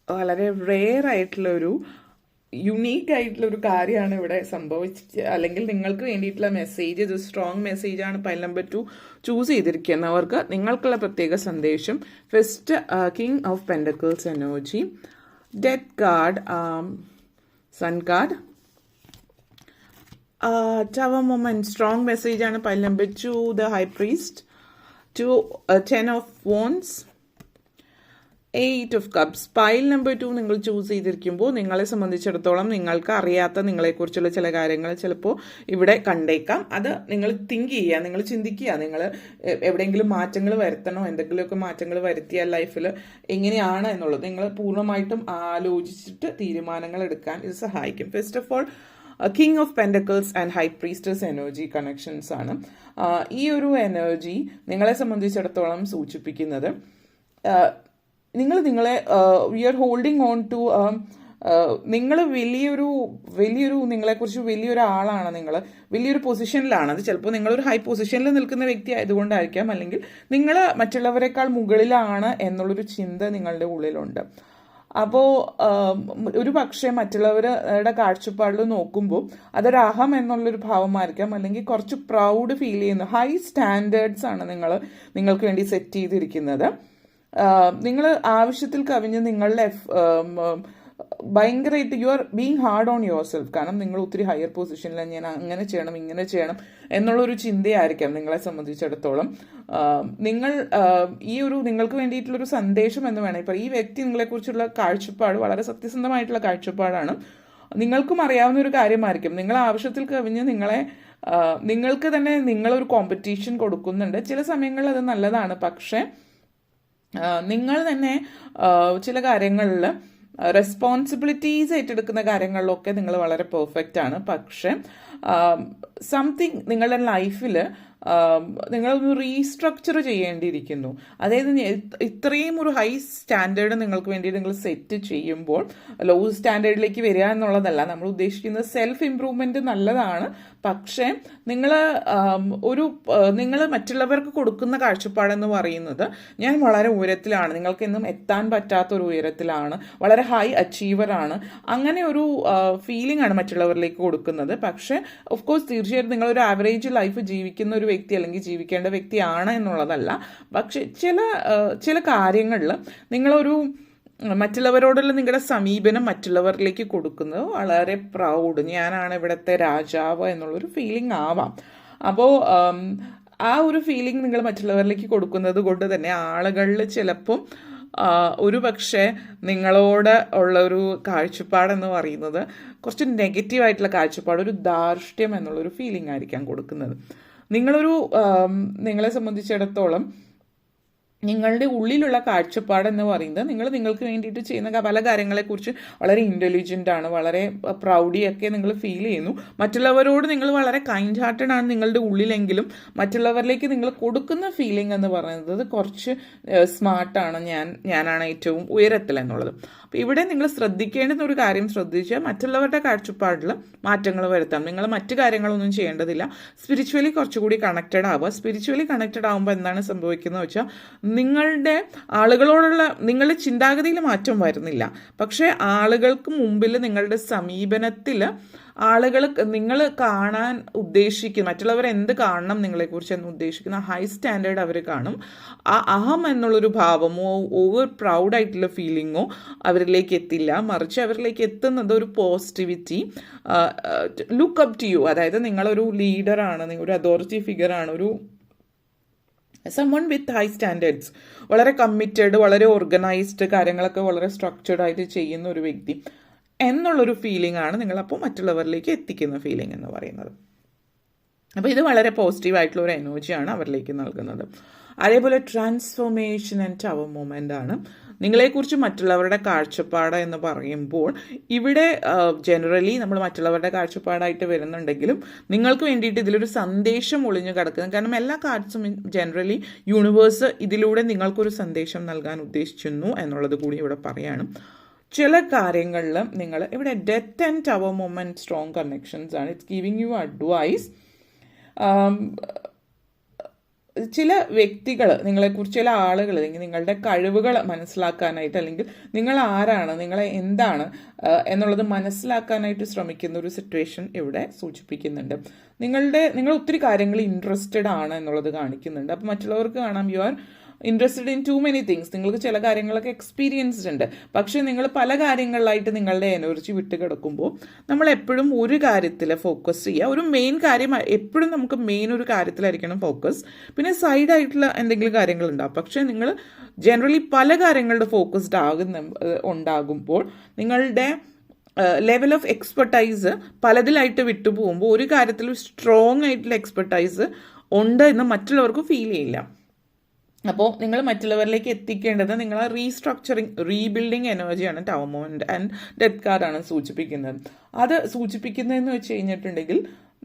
വളരെ റെയർ ആയിട്ടുള്ളൊരു യുണീക്ക് ആയിട്ടുള്ളൊരു കാര്യമാണ് ഇവിടെ സംഭവിച്ചത്. അല്ലെങ്കിൽ നിങ്ങൾക്ക് വേണ്ടിയിട്ടുള്ള മെസ്സേജ്, ഇത് സ്ട്രോങ് മെസ്സേജാണ് പൈൽ നമ്പർ 2 ചൂസ് ചെയ്തിരിക്കുന്നവർക്ക് നിങ്ങൾക്കുള്ള പ്രത്യേക സന്ദേശം. First king of pentacles energy, death card, sun card, tower moment strong മെസ്സേജാണ് pile number 2, the high priest, 10 of wands, 8 of cups. Pile number 2 നിങ്ങൾ ചൂസ് ചെയ്തിരിക്കുമ്പോൾ നിങ്ങളെ സംബന്ധിച്ചിടത്തോളം നിങ്ങൾക്ക് അറിയാത്ത നിങ്ങളെക്കുറിച്ചുള്ള ചില കാര്യങ്ങൾ ചിലപ്പോൾ ഇവിടെ കണ്ടേക്കാം. അത് നിങ്ങൾ തിങ്ക് ചെയ്യുക, നിങ്ങൾ ചിന്തിക്കുക, നിങ്ങൾ എവിടെയെങ്കിലും മാറ്റങ്ങൾ വരുത്തണോ, എന്തെങ്കിലുമൊക്കെ മാറ്റങ്ങൾ വരുത്തിയാൽ ലൈഫിൽ എങ്ങനെയാണ് എന്നുള്ളത് നിങ്ങൾ പൂർണ്ണമായിട്ടും ആലോചിച്ചിട്ട് തീരുമാനങ്ങൾ എടുക്കാൻ ഇത് സഹായിക്കും. First of all king of pentacles and high priestess energy connections ആണ്. ഈ ഒരു എനർജി നിങ്ങളെ സംബന്ധിച്ചിടത്തോളം സൂചിപ്പിക്കുന്നത് നിങ്ങളെ we are holding on to നിങ്ങൾ വലിയൊരു നിങ്ങളെക്കുറിച്ച് വലിയൊരു ആളാണ്, നിങ്ങൾ വലിയൊരു പൊസിഷനിലാണ്. അത് ചിലപ്പോൾ നിങ്ങളൊരു ഹൈ പൊസിഷനിൽ നിൽക്കുന്ന വ്യക്തി ആയതുകൊണ്ടായിരിക്കാം, അല്ലെങ്കിൽ നിങ്ങൾ മറ്റുള്ളവരെക്കാൾ മുകളിലാണ് എന്നുള്ളൊരു ചിന്ത നിങ്ങളുടെ ഉള്ളിലുണ്ട്. അപ്പോൾ ഒരു പക്ഷേ മറ്റുള്ളവരുടെ കാഴ്ചപ്പാടിൽ നോക്കുമ്പോൾ അതൊരു അഹം എന്നുള്ളൊരു ഭാവമായിരിക്കാം, അല്ലെങ്കിൽ കുറച്ച് പ്രൗഡ് ഫീൽ ചെയ്യുന്ന ഹൈ സ്റ്റാൻഡേർഡ്സ് ആണ് നിങ്ങൾക്ക് വേണ്ടി സെറ്റ് ചെയ്തിരിക്കുന്നത്. നിങ്ങൾ ആവശ്യത്തിൽ കവിഞ്ഞ് നിങ്ങളുടെ ഭയങ്കരമായിട്ട് you are being hard on your self. കാരണം നിങ്ങൾ ഒത്തിരി ഹയർ പൊസിഷനിലാണ്, ഞാൻ അങ്ങനെ ചെയ്യണം ഇങ്ങനെ ചെയ്യണം എന്നുള്ളൊരു ചിന്തയായിരിക്കാം നിങ്ങളെ സംബന്ധിച്ചിടത്തോളം. നിങ്ങൾ നിങ്ങൾക്ക് വേണ്ടിയിട്ടുള്ളൊരു സന്ദേശം എന്ന് വേണമെങ്കിൽ ഇപ്പോൾ ഈ വ്യക്തി നിങ്ങളെക്കുറിച്ചുള്ള കാഴ്ചപ്പാട് വളരെ സത്യസന്ധമായിട്ടുള്ള കാഴ്ചപ്പാടാണ്. നിങ്ങൾക്കും അറിയാവുന്ന ഒരു കാര്യമായിരിക്കും. നിങ്ങൾ ആവശ്യത്തിൽ കവിഞ്ഞ് നിങ്ങൾക്ക് തന്നെ നിങ്ങളൊരു കോമ്പറ്റീഷൻ കൊടുക്കുന്നുണ്ട്. ചില സമയങ്ങളിൽ അത് നല്ലതാണ്, പക്ഷേ നിങ്ങൾ തന്നെ ചില കാര്യങ്ങളിൽ റെസ്പോൺസിബിലിറ്റീസ് ഏറ്റെടുക്കുന്ന കാര്യങ്ങളിലൊക്കെ നിങ്ങൾ വളരെ പെർഫെക്റ്റ് ആണ്. പക്ഷെ സംതിങ് നിങ്ങളുടെ ലൈഫിൽ നിങ്ങളൊന്ന് റീസ്ട്രക്ചർ ചെയ്യേണ്ടിയിരിക്കുന്നു. അതായത് ഇത്രയും ഒരു ഹൈ സ്റ്റാൻഡേർഡ് നിങ്ങൾക്ക് വേണ്ടി നിങ്ങൾ സെറ്റ് ചെയ്യുമ്പോൾ ലോ സ്റ്റാൻഡേർഡിലേക്ക് വരിക എന്നുള്ളതല്ല നമ്മൾ ഉദ്ദേശിക്കുന്നത്. സെൽഫ് ഇംപ്രൂവ്മെന്റ് നല്ലതാണ്, പക്ഷേ നിങ്ങൾ മറ്റുള്ളവർക്ക് കൊടുക്കുന്ന കാഴ്ചപ്പാടെന്ന് പറയുന്നത് ഞാൻ വളരെ ഉയരത്തിലാണ്, നിങ്ങൾക്കെന്നും എത്താൻ പറ്റാത്തൊരു ഉയരത്തിലാണ്, വളരെ ഹൈ അച്ചീവറാണ്, അങ്ങനെ ഒരു ഫീലിംഗ് ആണ് മറ്റുള്ളവരിലേക്ക് കൊടുക്കുന്നത്. പക്ഷേ ഓഫ് കോഴ്സ് തീർച്ചയായിട്ടും നിങ്ങളൊരു ആവറേജ് ലൈഫ് ജീവിക്കുന്ന ഒരു വ്യക്തി അല്ലെങ്കിൽ ജീവിക്കേണ്ട വ്യക്തിയാണ് എന്നുള്ളതല്ല. പക്ഷെ ചില കാര്യങ്ങളിൽ നിങ്ങളൊരു മറ്റുള്ളവരോടുള്ള നിങ്ങളുടെ സമീപനം മറ്റുള്ളവരിലേക്ക് കൊടുക്കുന്നത് വളരെ പ്രൗഡ്, ഞാനാണ് ഇവിടുത്തെ രാജാവ് എന്നുള്ളൊരു ഫീലിംഗ് ആവാം. അപ്പോൾ ആ ഒരു ഫീലിംഗ് നിങ്ങൾ മറ്റുള്ളവരിലേക്ക് കൊടുക്കുന്നത് കൊണ്ട് തന്നെ ആളുകളിൽ ചിലപ്പം ഒരു പക്ഷേ നിങ്ങളോട് ഉള്ളൊരു കാഴ്ചപ്പാടെന്ന് പറയുന്നത് കുറച്ച് നെഗറ്റീവായിട്ടുള്ള കാഴ്ചപ്പാട്, ഒരു ധാർഷ്ട്യം എന്നുള്ളൊരു ഫീലിംഗ് ആയിരിക്കാം കൊടുക്കുന്നത്. നിങ്ങളെ സംബന്ധിച്ചിടത്തോളം നിങ്ങളുടെ ഉള്ളിലുള്ള കാഴ്ചപ്പാടെന്ന് പറയുന്നത് നിങ്ങൾക്ക് വേണ്ടിയിട്ട് ചെയ്യുന്ന പല കാര്യങ്ങളെക്കുറിച്ച് വളരെ ഇൻ്റലിജൻ്റ് ആണ്, വളരെ പ്രൗഡിയൊക്കെ നിങ്ങൾ ഫീൽ ചെയ്യുന്നു. മറ്റുള്ളവരോട് നിങ്ങൾ വളരെ കൈൻഡ് ഹാർട്ടഡ് ആണ് നിങ്ങളുടെ ഉള്ളിലെങ്കിലും മറ്റുള്ളവരിലേക്ക് നിങ്ങൾ കൊടുക്കുന്ന ഫീലിംഗ് എന്ന് പറയുന്നത് കുറച്ച് സ്മാർട്ടാണ്, ഞാനാണ് ഏറ്റവും ഉയരത്തിൽ എന്നുള്ളത്. അപ്പോൾ ഇവിടെ നിങ്ങൾ ശ്രദ്ധിക്കേണ്ടുന്ന ഒരു കാര്യം ശ്രദ്ധിച്ചാൽ മറ്റുള്ളവരുടെ കാഴ്ചപ്പാടിൽ മാറ്റങ്ങൾ വരുത്താം. നിങ്ങൾ മറ്റു കാര്യങ്ങളൊന്നും ചെയ്യേണ്ടതില്ല. സ്പിരിച്വലി കുറച്ചുകൂടി കണക്റ്റഡ് ആവുക. സ്പിരിച്വലി കണക്റ്റഡ് ആകുമ്പോൾ എന്താണ് സംഭവിക്കുന്നത് വെച്ചാൽ നിങ്ങളുടെ ചിന്താഗതിയിൽ മാറ്റം വരുന്നില്ല, പക്ഷേ ആളുകൾക്ക് മുമ്പിൽ നിങ്ങളുടെ സമീപനത്തിൽ നിങ്ങൾ കാണാൻ ഉദ്ദേശിക്കുന്ന മറ്റുള്ളവർ എന്ത് കാണണം നിങ്ങളെക്കുറിച്ച് എന്ന് ഉദ്ദേശിക്കുന്ന ഹൈ സ്റ്റാൻഡേർഡ് അവർ കാണും. ആ അഹം എന്നുള്ളൊരു ഭാവമോ ഓവർ പ്രൗഡായിട്ടുള്ള ഫീലിങ്ങോ അവരിലേക്ക് എത്തില്ല, മറിച്ച് അവരിലേക്ക് എത്തുന്നത് ഒരു positivity, look up to you. അതായത് നിങ്ങളൊരു ലീഡറാണ്, ഒരു അതോറിറ്റി ഫിഗറാണ്, ഒരു someone with high standards, വളരെ കമ്മിറ്റഡ്, വളരെ ഓർഗനൈസ്ഡ്, കാര്യങ്ങളൊക്കെ വളരെ സ്ട്രക്ചേർഡ് ആയിട്ട് ചെയ്യുന്ന ഒരു വ്യക്തി എന്നുള്ളൊരു ഫീലിംഗ് ആണ് നിങ്ങളപ്പോൾ മറ്റുള്ളവരിലേക്ക് എത്തിക്കുന്ന ഫീലിംഗ് എന്ന് പറയുന്നത്. അപ്പോൾ ഇത് വളരെ പോസിറ്റീവായിട്ടുള്ള ഒരു എനർജിയാണ് അവരിലേക്ക് നൽകുന്നത്. അതേപോലെ ട്രാൻസ്ഫോർമേഷൻ ആൻഡ് ടവർ മൂവ്മെൻ്റ് ആണ്. നിങ്ങളെക്കുറിച്ച് മറ്റുള്ളവരുടെ കാഴ്ചപ്പാട് എന്ന് പറയുമ്പോൾ ഇവിടെ ജനറലി നമ്മൾ മറ്റുള്ളവരുടെ കാഴ്ചപ്പാടായിട്ട് വരുന്നുണ്ടെങ്കിലും നിങ്ങൾക്ക് വേണ്ടിയിട്ട് ഇതിലൊരു സന്ദേശം ഒളിഞ്ഞു കിടക്കുന്നത്. കാരണം എല്ലാ കാർഡ്സും ജനറലി യൂണിവേഴ്സ് ഇതിലൂടെ നിങ്ങൾക്കൊരു സന്ദേശം നൽകാൻ ഉദ്ദേശിക്കുന്നു എന്നുള്ളത് കൂടി ഇവിടെ പറയാണ്. ചില കാര്യങ്ങളിൽ നിങ്ങൾ ഇവിടെ death and tower movement strong connections ആണ്. It's giving you advice. ചില വ്യക്തികൾ നിങ്ങളെക്കുറിച്ച്, ചില ആളുകൾ അല്ലെങ്കിൽ നിങ്ങളുടെ കഴിവുകൾ മനസ്സിലാക്കാനായിട്ട്, അല്ലെങ്കിൽ നിങ്ങൾ ആരാണ്, നിങ്ങളെ എന്താണ് എന്നുള്ളത് മനസ്സിലാക്കാനായിട്ട് ശ്രമിക്കുന്ന ഒരു സിറ്റുവേഷൻ ഇവിടെ സൂചിപ്പിക്കുന്നുണ്ട്. നിങ്ങൾ ഒത്തിരി കാര്യങ്ങൾ ഇൻട്രസ്റ്റഡ് ആണ് എന്നുള്ളത് കാണിക്കുന്നുണ്ട്. അപ്പോൾ മറ്റുള്ളവർക്ക് കാണാം you are interested in too many things. നിങ്ങൾക്ക് ചില കാര്യങ്ങളൊക്കെ എക്സ്പീരിയൻസ്ഡ് ഉണ്ട്. പക്ഷേ നിങ്ങൾ പല കാര്യങ്ങളിലായിട്ട് നിങ്ങളുടെ എനർജി വിട്ട് കിടക്കുമ്പോൾ നമ്മൾ എപ്പോഴും ഒരു കാര്യത്തിൽ ഫോക്കസ് ചെയ്യുക. ഒരു മെയിൻ കാര്യം എപ്പോഴും നമുക്ക് മെയിൻ ഒരു കാര്യത്തിലായിരിക്കണം ഫോക്കസ്. പിന്നെ സൈഡായിട്ടുള്ള എന്തെങ്കിലും കാര്യങ്ങളുണ്ടാവും. പക്ഷേ നിങ്ങൾ ജനറലി പല കാര്യങ്ങളുടെ ഫോക്കസ്ഡ് ഉണ്ടാകുമ്പോൾ നിങ്ങളുടെ ലെവൽ ഓഫ് എക്സ്പെർട്ടൈസ് പലതിലായിട്ട് വിട്ടുപോകുമ്പോൾ ഒരു കാര്യത്തിൽ സ്ട്രോങ് ആയിട്ടുള്ള എക്സ്പെർട്ടൈസ് ഉണ്ട് എന്ന് മറ്റുള്ളവർക്ക് ഫീൽ ചെയ്യില്ല. അപ്പോൾ നിങ്ങൾ മറ്റുള്ളവരിലേക്ക് എത്തിക്കേണ്ടത് നിങ്ങൾ റീസ്ട്രക്ചറിങ്, റീബിൽഡിങ് എനർജിയാണ് ടവർ മൂവ്മെന്റ് ആൻഡ് ഡെത്ത് കാർഡാണ് സൂചിപ്പിക്കുന്നത്. അത് സൂചിപ്പിക്കുന്നതെന്ന് വെച്ച് കഴിഞ്ഞിട്ടുണ്ടെങ്കിൽ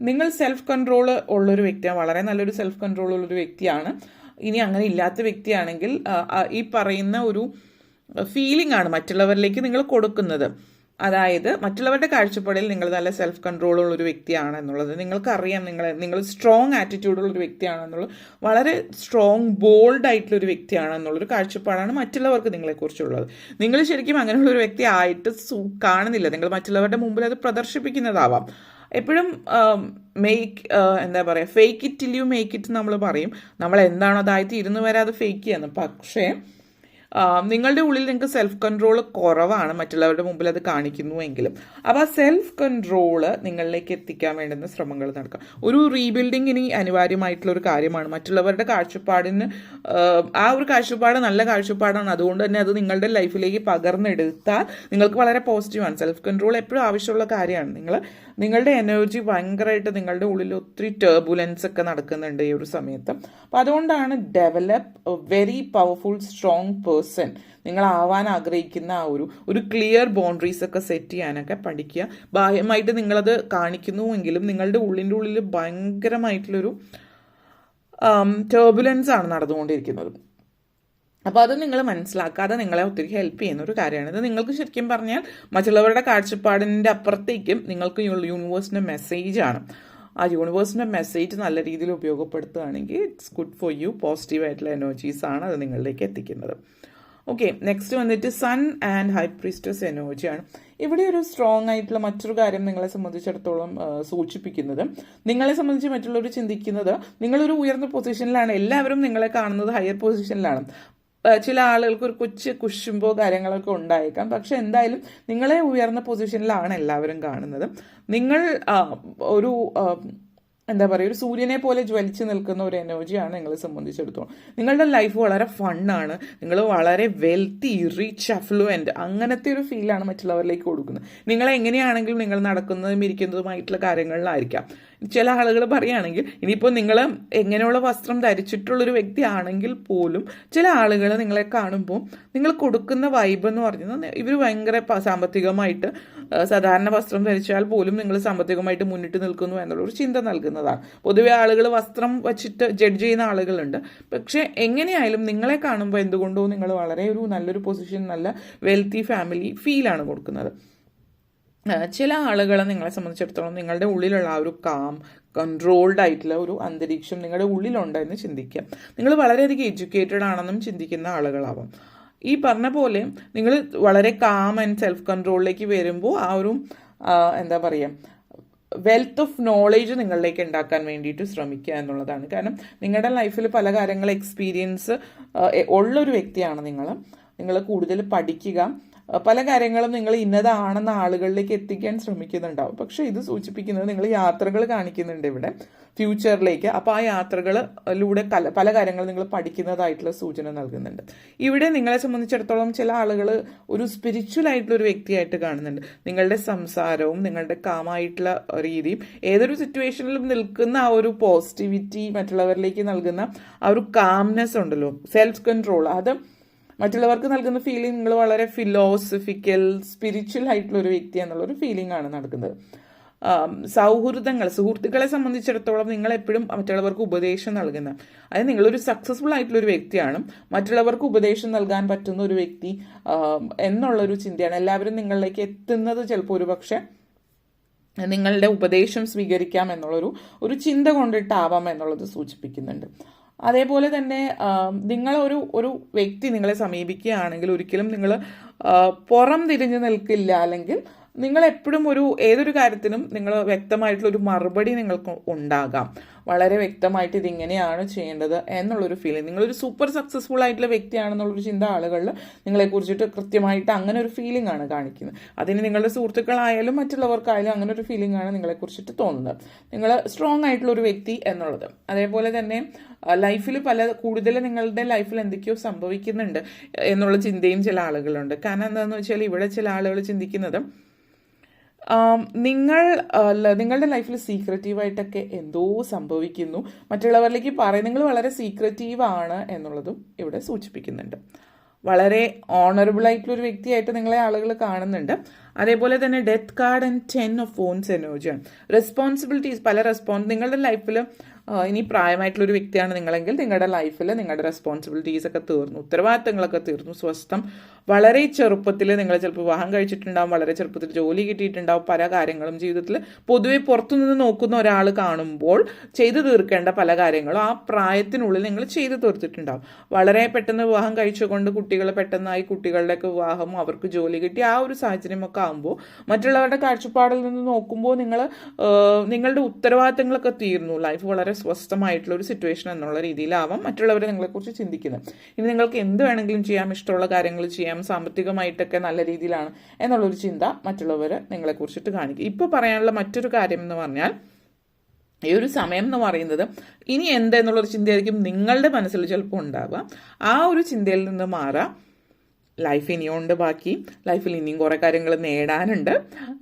നിങ്ങൾ സെൽഫ് കൺട്രോൾ ഉള്ളൊരു വ്യക്തിയാണ്, വളരെ നല്ലൊരു സെൽഫ് കൺട്രോൾ ഉള്ളൊരു വ്യക്തിയാണ്. ഇനി അങ്ങനെ ഇല്ലാത്ത വ്യക്തിയാണെങ്കിൽ ഈ പറയുന്ന ഒരു ഫീലിംഗ് ആണ് മറ്റുള്ളവരിലേക്ക് നിങ്ങൾ കൊടുക്കുന്നത്. അതായത് മറ്റുള്ളവരുടെ കാഴ്ചപ്പാടിൽ നിങ്ങൾ നല്ല സെൽഫ് കൺട്രോൾ ഉള്ള ഒരു വ്യക്തിയാണ് എന്നുള്ളത് നിങ്ങൾക്കറിയാം. നിങ്ങൾ സ്ട്രോങ് ആറ്റിറ്റ്യൂഡുള്ള ഒരു വ്യക്തിയാണെന്നുള്ളത്, വളരെ സ്ട്രോങ് ബോൾഡ് ആയിട്ടുള്ള ഒരു വ്യക്തിയാണ് എന്നുള്ളൊരു കാഴ്ചപ്പാടാണ് മറ്റുള്ളവർക്ക് നിങ്ങളെക്കുറിച്ചുള്ളത്. നിങ്ങൾ ശരിക്കും അങ്ങനെയുള്ള ഒരു വ്യക്തി ആയിട്ട് കാണുന്നില്ല. നിങ്ങൾ മറ്റുള്ളവരുടെ മുമ്പിൽ അത് പ്രദർശിപ്പിക്കുന്നതാവാം. എപ്പോഴും എന്താ പറയുക, fake it till you make it നമ്മൾ പറയും. നമ്മൾ എന്താണോ അതായിട്ട് ഇരുന്ന് വരെ അത് ഫേക്ക് ചെയ്യുന്നു. പക്ഷേ നിങ്ങളുടെ ഉള്ളിൽ നിങ്ങൾക്ക് സെൽഫ് കൺട്രോൾ കുറവാണ്, മറ്റുള്ളവരുടെ മുമ്പിൽ അത് കാണിക്കുന്നുവെങ്കിലും. അപ്പോൾ ആ സെൽഫ് കൺട്രോള് നിങ്ങളിലേക്ക് എത്തിക്കാൻ വേണ്ടുന്ന ശ്രമങ്ങൾ നടക്കുക. ഒരു റീബിൽഡിങ് ഇനി അനിവാര്യമായിട്ടുള്ള ഒരു കാര്യമാണ്. മറ്റുള്ളവരുടെ കാഴ്ചപ്പാടിന് ആ ഒരു കാഴ്ചപ്പാട് നല്ല കാഴ്ചപ്പാടാണ്. അതുകൊണ്ട് തന്നെ അത് നിങ്ങളുടെ ലൈഫിലേക്ക് പകർന്നെടുത്താൽ നിങ്ങൾക്ക് വളരെ പോസിറ്റീവാണ്. സെൽഫ് കൺട്രോൾ എപ്പോഴും ആവശ്യമുള്ള കാര്യമാണ്. നിങ്ങളുടെ എനർജി ഭയങ്കരമായിട്ട്, നിങ്ങളുടെ ഉള്ളിൽ ഒത്തിരി ടർബുലൻസ് ഒക്കെ നടക്കുന്നുണ്ട് ഈ ഒരു സമയത്ത്. അപ്പോൾ അതുകൊണ്ടാണ് develop a very powerful strong person. നിങ്ങളാവാൻ ആഗ്രഹിക്കുന്ന ആ ഒരു ക്ലിയർ ബൗണ്ടറീസ് ഒക്കെ സെറ്റ് ചെയ്യാനൊക്കെ പഠിക്കുക. ബാഹ്യമായിട്ട് നിങ്ങളത് കാണിക്കുന്നുവെങ്കിലും നിങ്ങളുടെ ഉള്ളിൽ ഭയങ്കരമായിട്ടുള്ളൊരു ടർബുലൻസ് ആണ് നടന്നുകൊണ്ടിരിക്കുന്നത്. അപ്പോൾ അത് നിങ്ങൾ മനസ്സിലാക്കാതെ നിങ്ങളെ ഒത്തിരി ഹെൽപ്പ് ചെയ്യുന്ന ഒരു കാര്യമാണ്. ഇത് നിങ്ങൾക്ക് ശരിക്കും പറഞ്ഞാൽ മറ്റുള്ളവരുടെ കാഴ്ചപ്പാടിൻ്റെ അപ്പുറത്തേക്കും നിങ്ങൾക്ക് യൂണിവേഴ്സിൻ്റെ മെസ്സേജാണ്. ആ യൂണിവേഴ്സിൻ്റെ മെസ്സേജ് നല്ല രീതിയിൽ ഉപയോഗപ്പെടുത്തുകയാണെങ്കിൽ ഇറ്റ്സ് ഗുഡ് ഫോർ യു. പോസിറ്റീവായിട്ടുള്ള എനർജീസാണ് അത് നിങ്ങളിലേക്ക് എത്തിക്കുന്നത്. ഓക്കെ, നെക്സ്റ്റ് വന്നിട്ട് സൺ ആൻഡ് ഹൈ പ്രീസ്റ്റസ് എനർജിയാണ്. ഇവിടെ ഒരു സ്ട്രോങ് ആയിട്ടുള്ള മറ്റൊരു കാര്യം നിങ്ങളെ സംബന്ധിച്ചിടത്തോളം സൂചിപ്പിക്കുന്നത്, നിങ്ങളെ സംബന്ധിച്ച് മറ്റുള്ളവർ ചിന്തിക്കുന്നത് നിങ്ങളൊരു ഉയർന്ന പൊസിഷനിലാണ്. എല്ലാവരും നിങ്ങളെ കാണുന്നത് ഹയർ പൊസിഷനിലാണ്. ചില ആളുകൾക്ക് ഒരു കൊച്ചു കുശുമ്പോ കാര്യങ്ങളൊക്കെ ഉണ്ടായേക്കാം. പക്ഷെ എന്തായാലും നിങ്ങളെ ഉയർന്ന പൊസിഷനിലാണ് എല്ലാവരും കാണുന്നത്. നിങ്ങൾ ഒരു എന്താ പറയുക, ഒരു സൂര്യനെ പോലെ ജ്വലിച്ച് നിൽക്കുന്ന ഒരു എനർജിയാണ് നിങ്ങളെ സംബന്ധിച്ചിടത്തോളം. നിങ്ങളുടെ ലൈഫ് വളരെ ഫണ്ണാണ്. നിങ്ങൾ വളരെ വെൽത്തി, റിച്ച്, അഫ്ലുവൻറ്റ് അങ്ങനത്തെ ഒരു ഫീലാണ് മറ്റുള്ളവരിലേക്ക് കൊടുക്കുന്നത്. നിങ്ങളെങ്ങനെയാണെങ്കിലും നിങ്ങൾ നടക്കുന്നതും ഇരിക്കുന്നതുമായിട്ടുള്ള കാര്യങ്ങളിലായിരിക്കാം. ചില ആളുകൾ പറയുകയാണെങ്കിൽ ഇനിയിപ്പോൾ നിങ്ങൾ എങ്ങനെയുള്ള വസ്ത്രം ധരിച്ചിട്ടുള്ളൊരു വ്യക്തി ആണെങ്കിൽ പോലും ചില ആളുകൾ നിങ്ങളെ കാണുമ്പോൾ നിങ്ങൾ കൊടുക്കുന്ന വൈബ് എന്ന് പറഞ്ഞാൽ ഇവർ ഭയങ്കര സാമ്പത്തികമായിട്ട്, സാധാരണ വസ്ത്രം ധരിച്ചാൽ പോലും നിങ്ങൾ സാമ്പത്തികമായിട്ട് മുന്നിട്ട് നിൽക്കുന്നു എന്നുള്ളൊരു ചിന്ത നൽകുന്നതാണ്. പൊതുവെ ആളുകൾ വസ്ത്രം വച്ചിട്ട് ജഡ്ജ് ചെയ്യുന്ന ആളുകളുണ്ട്. പക്ഷേ എങ്ങനെയായാലും നിങ്ങളെ കാണുമ്പോൾ എന്തുകൊണ്ടോ നിങ്ങൾ വളരെ നല്ലൊരു പൊസിഷൻ, നല്ല വെൽത്തി ഫാമിലി ഫീലാണ് കൊടുക്കുന്നത്. ചില ആളുകൾ നിങ്ങളെ സംബന്ധിച്ചിടത്തോളം നിങ്ങളുടെ ഉള്ളിലുള്ള ആ ഒരു കാം, കൺട്രോൾഡ് ആയിട്ടുള്ള ഒരു അന്തരീക്ഷം നിങ്ങളുടെ ഉള്ളിലുണ്ടെന്ന് ചിന്തിക്കുക. നിങ്ങൾ വളരെയധികം എഡ്യൂക്കേറ്റഡ് ആണെന്നും ചിന്തിക്കുന്ന ആളുകളാവാം. ഈ പറഞ്ഞ പോലെ നിങ്ങൾ വളരെ കാം ആൻഡ് സെൽഫ് കൺട്രോളിലേക്ക് വരുമ്പോൾ ആ ഒരു എന്താ പറയുക, വെൽത്ത് ഓഫ് നോളേജ് നിങ്ങളിലേക്ക് ഉണ്ടാക്കാൻ വേണ്ടിയിട്ട് ശ്രമിക്കുക എന്നുള്ളതാണ്. കാരണം നിങ്ങളുടെ ലൈഫിൽ പല കാര്യങ്ങൾ എക്സ്പീരിയൻസ് ഉള്ളൊരു വ്യക്തിയാണ് നിങ്ങൾ കൂടുതൽ പഠിക്കുക. പല കാര്യങ്ങളും നിങ്ങൾ ഇന്നതാണെന്ന ആളുകളിലേക്ക് എത്തിക്കാൻ ശ്രമിക്കുന്നുണ്ടാവും. പക്ഷേ ഇത് സൂചിപ്പിക്കുന്നത് നിങ്ങൾ യാത്രകൾ കാണിക്കുന്നുണ്ട് ഇവിടെ ഫ്യൂച്ചറിലേക്ക്. അപ്പോൾ ആ യാത്രകളിലൂടെ പല കാര്യങ്ങൾ നിങ്ങൾ പഠിക്കുന്നതായിട്ടുള്ള സൂചന നൽകുന്നുണ്ട്. ഇവിടെ നിങ്ങളെ സംബന്ധിച്ചിടത്തോളം ചില ആളുകൾ ഒരു സ്പിരിച്വൽ ആയിട്ടുള്ള ഒരു വ്യക്തിയായിട്ട് കാണുന്നുണ്ട്. നിങ്ങളുടെ സംസാരവും നിങ്ങളുടെ കാമായിട്ടുള്ള രീതിയും ഏതൊരു സിറ്റുവേഷനിലും നിൽക്കുന്ന ആ ഒരു പോസിറ്റിവിറ്റി, മറ്റുള്ളവരിലേക്ക് നൽകുന്ന ആ ഒരു കാംനെസ് ഉണ്ടല്ലോ, സെൽഫ് കൺട്രോൾ, അത് മറ്റുള്ളവർക്ക് നൽകുന്ന ഫീലിംഗ് നിങ്ങൾ വളരെ ഫിലോസഫിക്കൽ, സ്പിരിച്വൽ ആയിട്ടുള്ള ഒരു വ്യക്തി എന്നുള്ളൊരു ഫീലിംഗ് ആണ് നടക്കുന്നത്. സുഹൃത്തുക്കളെ സംബന്ധിച്ചിടത്തോളം നിങ്ങൾ എപ്പോഴും മറ്റുള്ളവർക്ക് ഉപദേശം നൽകുന്ന, അതായത് നിങ്ങളൊരു സക്സസ്ഫുൾ ആയിട്ടുള്ള ഒരു വ്യക്തിയാണ്, മറ്റുള്ളവർക്ക് ഉപദേശം നൽകാൻ പറ്റുന്ന ഒരു വ്യക്തി എന്നുള്ളൊരു ചിന്തയാണ്. എല്ലാവരും നിങ്ങളിലേക്ക് എത്തുന്നത് ചിലപ്പോൾ ഒരു പക്ഷേ നിങ്ങളുടെ ഉപദേശം സ്വീകരിക്കാം എന്നുള്ളൊരു ചിന്ത കൊണ്ടിട്ടാവാം എന്നുള്ളത് സൂചിപ്പിക്കുന്നുണ്ട്. അതേപോലെ തന്നെ നിങ്ങളൊരു ഒരു വ്യക്തി നിങ്ങളെ സമീപിക്കുകയാണെങ്കിൽ ഒരിക്കലും നിങ്ങൾ പുറം തിരിഞ്ഞു നിൽക്കില്ല, അല്ലെങ്കിൽ നിങ്ങൾ എപ്പോഴും ഏതൊരു കാര്യത്തിനും നിങ്ങൾ വ്യക്തമായിട്ടുള്ള ഒരു മറുപടി നിങ്ങൾക്ക് ഉണ്ടാകാം. വളരെ വ്യക്തമായിട്ട് ഇതിങ്ങനെയാണ് ചെയ്യേണ്ടത് എന്നുള്ളൊരു ഫീലിംഗ്, നിങ്ങളൊരു സൂപ്പർ സക്സസ്ഫുൾ ആയിട്ടുള്ള വ്യക്തിയാണെന്നുള്ളൊരു ചിന്ത ആളുകളിൽ നിങ്ങളെക്കുറിച്ചിട്ട് കൃത്യമായിട്ട് അങ്ങനെ ഒരു ഫീലിംഗ് ആണ് കാണിക്കുന്നത്. അതിന് നിങ്ങളുടെ സുഹൃത്തുക്കളായാലും മറ്റുള്ളവർക്കായാലും അങ്ങനെ ഒരു ഫീലിംഗ് ആണ് നിങ്ങളെക്കുറിച്ചിട്ട് തോന്നുന്നത്. നിങ്ങൾ സ്ട്രോങ് ആയിട്ടുള്ള ഒരു വ്യക്തി എന്നുള്ളത്. അതേപോലെ തന്നെ ലൈഫിൽ കൂടുതൽ നിങ്ങളുടെ ലൈഫിൽ എന്തൊക്കെയോ സംഭവിക്കുന്നുണ്ട് എന്നുള്ള ചിന്തയും ചില ആളുകളുണ്ട്. കാരണം എന്താണെന്ന് വെച്ചാൽ ഇവിടെ ചില ആളുകൾ ചിന്തിക്കുന്നത് നിങ്ങളുടെ ലൈഫിൽ സീക്രറ്റീവായിട്ടൊക്കെ എന്തോ സംഭവിക്കുന്നു, മറ്റുള്ളവരിലേക്ക് പറയും, നിങ്ങൾ വളരെ സീക്രറ്റീവാണ് എന്നുള്ളതും ഇവിടെ സൂചിപ്പിക്കുന്നുണ്ട്. വളരെ ഓണറബിൾ ആയിട്ടുള്ള ഒരു വ്യക്തിയായിട്ട് നിങ്ങളെ ആളുകൾ കാണുന്നുണ്ട്. അതേപോലെ തന്നെ death card and 10 of phones എനർജിയാണ്. റെസ്പോൺസിബിലിറ്റീസ് നിങ്ങളുടെ ലൈഫിൽ ഇനി പ്രായമായിട്ടുള്ളൊരു വ്യക്തിയാണ് നിങ്ങളെങ്കിൽ നിങ്ങളുടെ ലൈഫിൽ നിങ്ങളുടെ റെസ്പോൺസിബിലിറ്റീസ് ഒക്കെ തീർന്നു, ഉത്തരവാദിത്തങ്ങളൊക്കെ തീർന്നു, സ്വസ്ഥം. വളരെ ചെറുപ്പത്തിൽ നിങ്ങൾ ചിലപ്പോൾ വിവാഹം കഴിച്ചിട്ടുണ്ടാവും, വളരെ ചെറുപ്പത്തിൽ ജോലി കിട്ടിയിട്ടുണ്ടാവും, പല കാര്യങ്ങളും ജീവിതത്തിൽ പൊതുവെ പുറത്തുനിന്ന് നോക്കുന്ന ഒരാൾ കാണുമ്പോൾ ചെയ്തു തീർക്കേണ്ട പല കാര്യങ്ങളും ആ പ്രായത്തിനുള്ളിൽ നിങ്ങൾ ചെയ്തു തീർത്തിട്ടുണ്ടാവും. വളരെ പെട്ടെന്ന് വിവാഹം കഴിച്ചുകൊണ്ട് കുട്ടികളായി കുട്ടികളുടെയൊക്കെ വിവാഹം, അവർക്ക് ജോലി കിട്ടി, ആ ഒരു സാഹചര്യമൊക്കെ ആകുമ്പോൾ മറ്റുള്ളവരുടെ കാഴ്ചപ്പാടിൽ നിന്ന് നോക്കുമ്പോൾ നിങ്ങളുടെ ഉത്തരവാദിത്തങ്ങളൊക്കെ തീർന്നു, ലൈഫ് വളരെ സ്വസ്ഥമായിട്ടുള്ള ഒരു സിറ്റുവേഷൻ എന്നുള്ള രീതിയിലാവാം മറ്റുള്ളവരെ നിങ്ങളെക്കുറിച്ച് ചിന്തിക്കുന്നത്. ഇനി നിങ്ങൾക്ക് എന്ത് വേണമെങ്കിലും ചെയ്യാം, ഇഷ്ടമുള്ള കാര്യങ്ങൾ ചെയ്യാം, സാമ്പത്തികമായിട്ടൊക്കെ നല്ല രീതിയിലാണ് എന്നുള്ളൊരു ചിന്ത മറ്റുള്ളവർ നിങ്ങളെക്കുറിച്ചിട്ട് കാണിക്കും. ഇപ്പോൾ പറയാനുള്ള മറ്റൊരു കാര്യം എന്ന് പറഞ്ഞാൽ ഈ ഒരു സമയം എന്ന് പറയുന്നത് ഇനി എന്തെന്നുള്ളൊരു ചിന്തയായിരിക്കും നിങ്ങളുടെ മനസ്സിൽ ചിലപ്പോൾ ഉണ്ടാവുക. ആ ഒരു ചിന്തയിൽ നിന്ന് മാറാം. ലൈഫ് ഇനിയുണ്ട്, ബാക്കി ലൈഫിൽ ഇനിയും കുറേ കാര്യങ്ങൾ നേടാനുണ്ട്.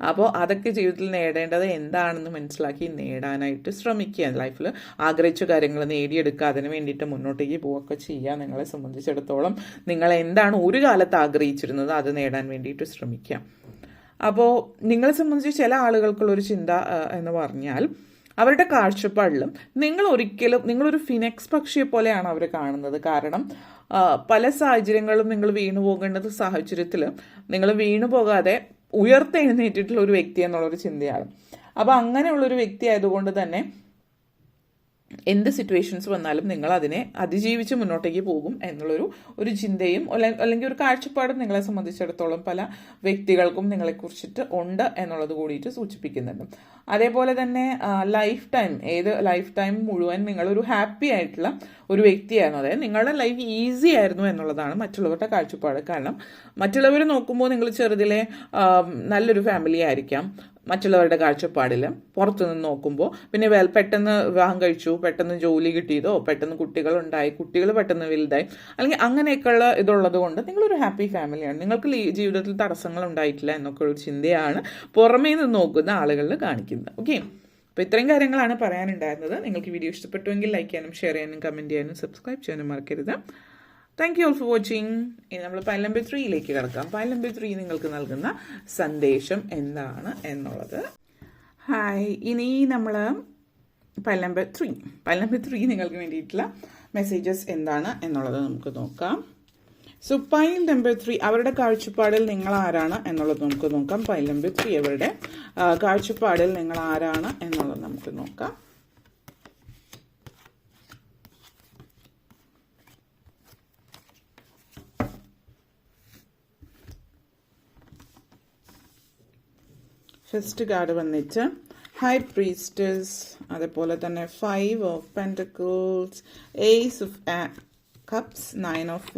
അപ്പോൾ അതൊക്കെ ജീവിതത്തിൽ നേടേണ്ടത് എന്താണെന്ന് മനസ്സിലാക്കി നേടാനായിട്ട് ശ്രമിക്കുക. ലൈഫിൽ ആഗ്രഹിച്ച കാര്യങ്ങൾ നേടിയെടുക്കുക, അതിന് വേണ്ടിയിട്ട് മുന്നോട്ടേക്ക് പോവുകയൊക്കെ ചെയ്യുക. നിങ്ങളെ സംബന്ധിച്ചിടത്തോളം നിങ്ങൾ എന്താണ് ഒരു കാലത്ത് ആഗ്രഹിച്ചിരുന്നത് അത് നേടാൻ വേണ്ടിയിട്ട് ശ്രമിക്കുക. അപ്പോൾ നിങ്ങളെ സംബന്ധിച്ച് ചില ആളുകൾക്കുള്ളൊരു ചിന്ത എന്ന് പറഞ്ഞാൽ അവരുടെ കാഴ്ചപ്പാടിലും നിങ്ങളൊരു ഫിനിക്സ് പക്ഷിയെ പോലെയാണ് അവർ കാണുന്നത്. കാരണം പല സാഹചര്യങ്ങളിലും നിങ്ങൾ വീണു പോകേണ്ടത് സാഹചര്യത്തിൽ നിങ്ങൾ വീണു പോകാതെ ഉയർത്തെഴുന്നേറ്റിട്ടുള്ള ഒരു വ്യക്തി എന്നുള്ളൊരു ചിന്തയാണ്. അപ്പോൾ അങ്ങനെയുള്ളൊരു വ്യക്തി ആയതുകൊണ്ട് തന്നെ എന്ത് സിറ്റുവേഷൻസ് വന്നാലും നിങ്ങൾ അതിനെ അതിജീവിച്ച് മുന്നോട്ടേക്ക് പോകും എന്നുള്ളൊരു ചിന്തയും അല്ലെങ്കിൽ ഒരു കാഴ്ചപ്പാടും നിങ്ങളെ സംബന്ധിച്ചിടത്തോളം പല വ്യക്തികൾക്കും നിങ്ങളെക്കുറിച്ചിട്ട് ഉണ്ട് എന്നുള്ളത് കൂടിയിട്ട് സൂചിപ്പിക്കുന്നുണ്ട്. അതേപോലെ തന്നെ ലൈഫ് ടൈം മുഴുവൻ നിങ്ങളൊരു ഹാപ്പി ആയിട്ടുള്ള ഒരു വ്യക്തിയായിരുന്നു, അതായത് നിങ്ങളുടെ ലൈഫ് ഈസി ആയിരുന്നു എന്നുള്ളതാണ് മറ്റുള്ളവരുടെ കാഴ്ചപ്പാട്. കാരണം മറ്റുള്ളവർ നോക്കുമ്പോൾ നിങ്ങൾ ചെറുതിലെ നല്ലൊരു ഫാമിലി ആയിരിക്കാം മറ്റുള്ളവരുടെ കാഴ്ചപ്പാടിൽ, പുറത്തുനിന്ന് നോക്കുമ്പോൾ. പിന്നെ പെട്ടെന്ന് വിവാഹം കഴിച്ചു, പെട്ടെന്ന് ജോലി കിട്ടിയതോ, പെട്ടെന്ന് കുട്ടികളുണ്ടായി, കുട്ടികൾ പെട്ടെന്ന് വലുതായി, അല്ലെങ്കിൽ അങ്ങനെയൊക്കെയുള്ള ഇതുള്ളത് കൊണ്ട് നിങ്ങളൊരു ഹാപ്പി ഫാമിലിയാണ്, നിങ്ങൾക്ക് ജീവിതത്തിൽ തടസ്സങ്ങൾ ഉണ്ടായിട്ടില്ല എന്നൊക്കെ ഒരു ചിന്തയാണ് പുറമേ നിന്ന് നോക്കുന്ന ആളുകളിൽ കാണിക്കുന്നത്. ഓക്കെ, അപ്പോൾ ഇത്രയും കാര്യങ്ങളാണ് പറയാനുണ്ടായിരുന്നത്. നിങ്ങൾക്ക് വീഡിയോ ഇഷ്ടപ്പെട്ടുവെങ്കിൽ ലൈക്ക് ചെയ്യാനും ഷെയർ ചെയ്യാനും കമൻറ്റ് ചെയ്യാനും സബ്സ്ക്രൈബ് ചെയ്യാനും മറക്കരുത്. Thank you all for watching. ഇനി നമ്മൾ പൈൽ നമ്പർ 3 കിടക്കാം. പൈൽ നമ്പർ 3 നിങ്ങൾക്ക് നൽകുന്ന സന്ദേശം എന്താണ് എന്നുള്ളത്. ഹായ്, ഇനി നമ്മൾ പൈൽ നമ്പർ 3 നിങ്ങൾക്ക് വേണ്ടിയിട്ടുള്ള മെസ്സേജസ് എന്താണ് എന്നുള്ളത് നമുക്ക് നോക്കാം. സോ പൈൽ നമ്പർ 3 അവരുടെ കാഴ്ചപ്പാടിൽ നിങ്ങൾ ആരാണ് എന്നുള്ളത് നമുക്ക് നോക്കാം. പൈൽ നമ്പർ 3 അവരുടെ കാഴ്ചപ്പാടിൽ നിങ്ങൾ ആരാണ് എന്നുള്ളത് നമുക്ക് നോക്കാം. ഫസ്റ്റ് കാർഡ് വന്നിട്ട് ഹൈ പ്രീസ്റ്റസ്, അതേപോലെ തന്നെ 5 of pentacles, ace of cups, 9 of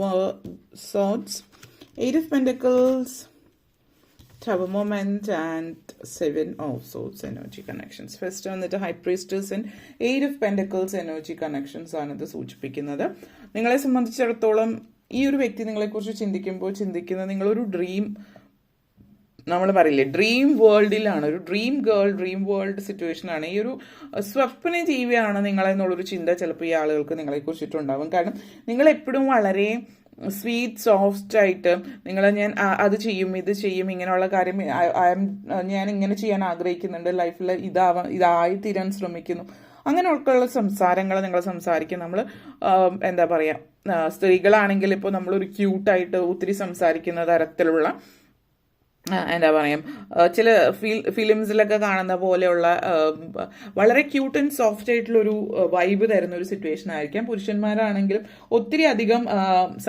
swords, 8 of pentacles, Tower moment and 7 of swords energy connections. First വന്നിട്ട് high priestess and 8 of pentacles energy connections ആണ് ഇത് സൂചിപ്പിക്കുന്നത്. നിങ്ങളെ സംബന്ധിച്ചിടത്തോളം ഈ ഒരു വ്യക്തി നിങ്ങളെക്കുറിച്ച് ചിന്തിക്കുന്നത് നിങ്ങളൊരു നമ്മൾ പറയില്ലേ ഡ്രീം വേൾഡിലാണ്, ഒരു ഡ്രീം വേൾഡ് സിറ്റുവേഷനാണ്. ഈ ഒരു സ്വപ്ന ജീവിയാണ് നിങ്ങളെന്നുള്ളൊരു ചിന്ത ചിലപ്പോൾ ഈ ആളുകൾക്ക് നിങ്ങളെക്കുറിച്ചിട്ടുണ്ടാവും. കാരണം നിങ്ങളെപ്പോഴും വളരെ സോഫ്റ്റ് ആയിട്ട് ഞാൻ അത് ചെയ്യും ഇത് ചെയ്യും ഇങ്ങനെയുള്ള കാര്യം ഞാൻ ഇങ്ങനെ ചെയ്യാൻ ആഗ്രഹിക്കുന്നുണ്ട്, ലൈഫിൽ ഇതായി തീരാൻ ശ്രമിക്കുന്നു, അങ്ങനെയൊക്കെയുള്ള സംസാരങ്ങൾ നിങ്ങൾ സംസാരിക്കും. നമ്മൾ എന്താ പറയുക, സ്ത്രീകളാണെങ്കിൽ ഇപ്പോൾ നമ്മളൊരു ക്യൂട്ടായിട്ട് ഒത്തിരി സംസാരിക്കുന്ന തരത്തിലുള്ള എന്താ പറയുക, ചില ഫിലിംസിലൊക്കെ കാണുന്ന പോലെയുള്ള വളരെ ക്യൂട്ട് ആൻഡ് സോഫ്റ്റ് ആയിട്ടുള്ളൊരു വൈബ് തരുന്ന ഒരു സിറ്റുവേഷൻ ആയിരിക്കാം. പുരുഷന്മാരാണെങ്കിലും ഒത്തിരി അധികം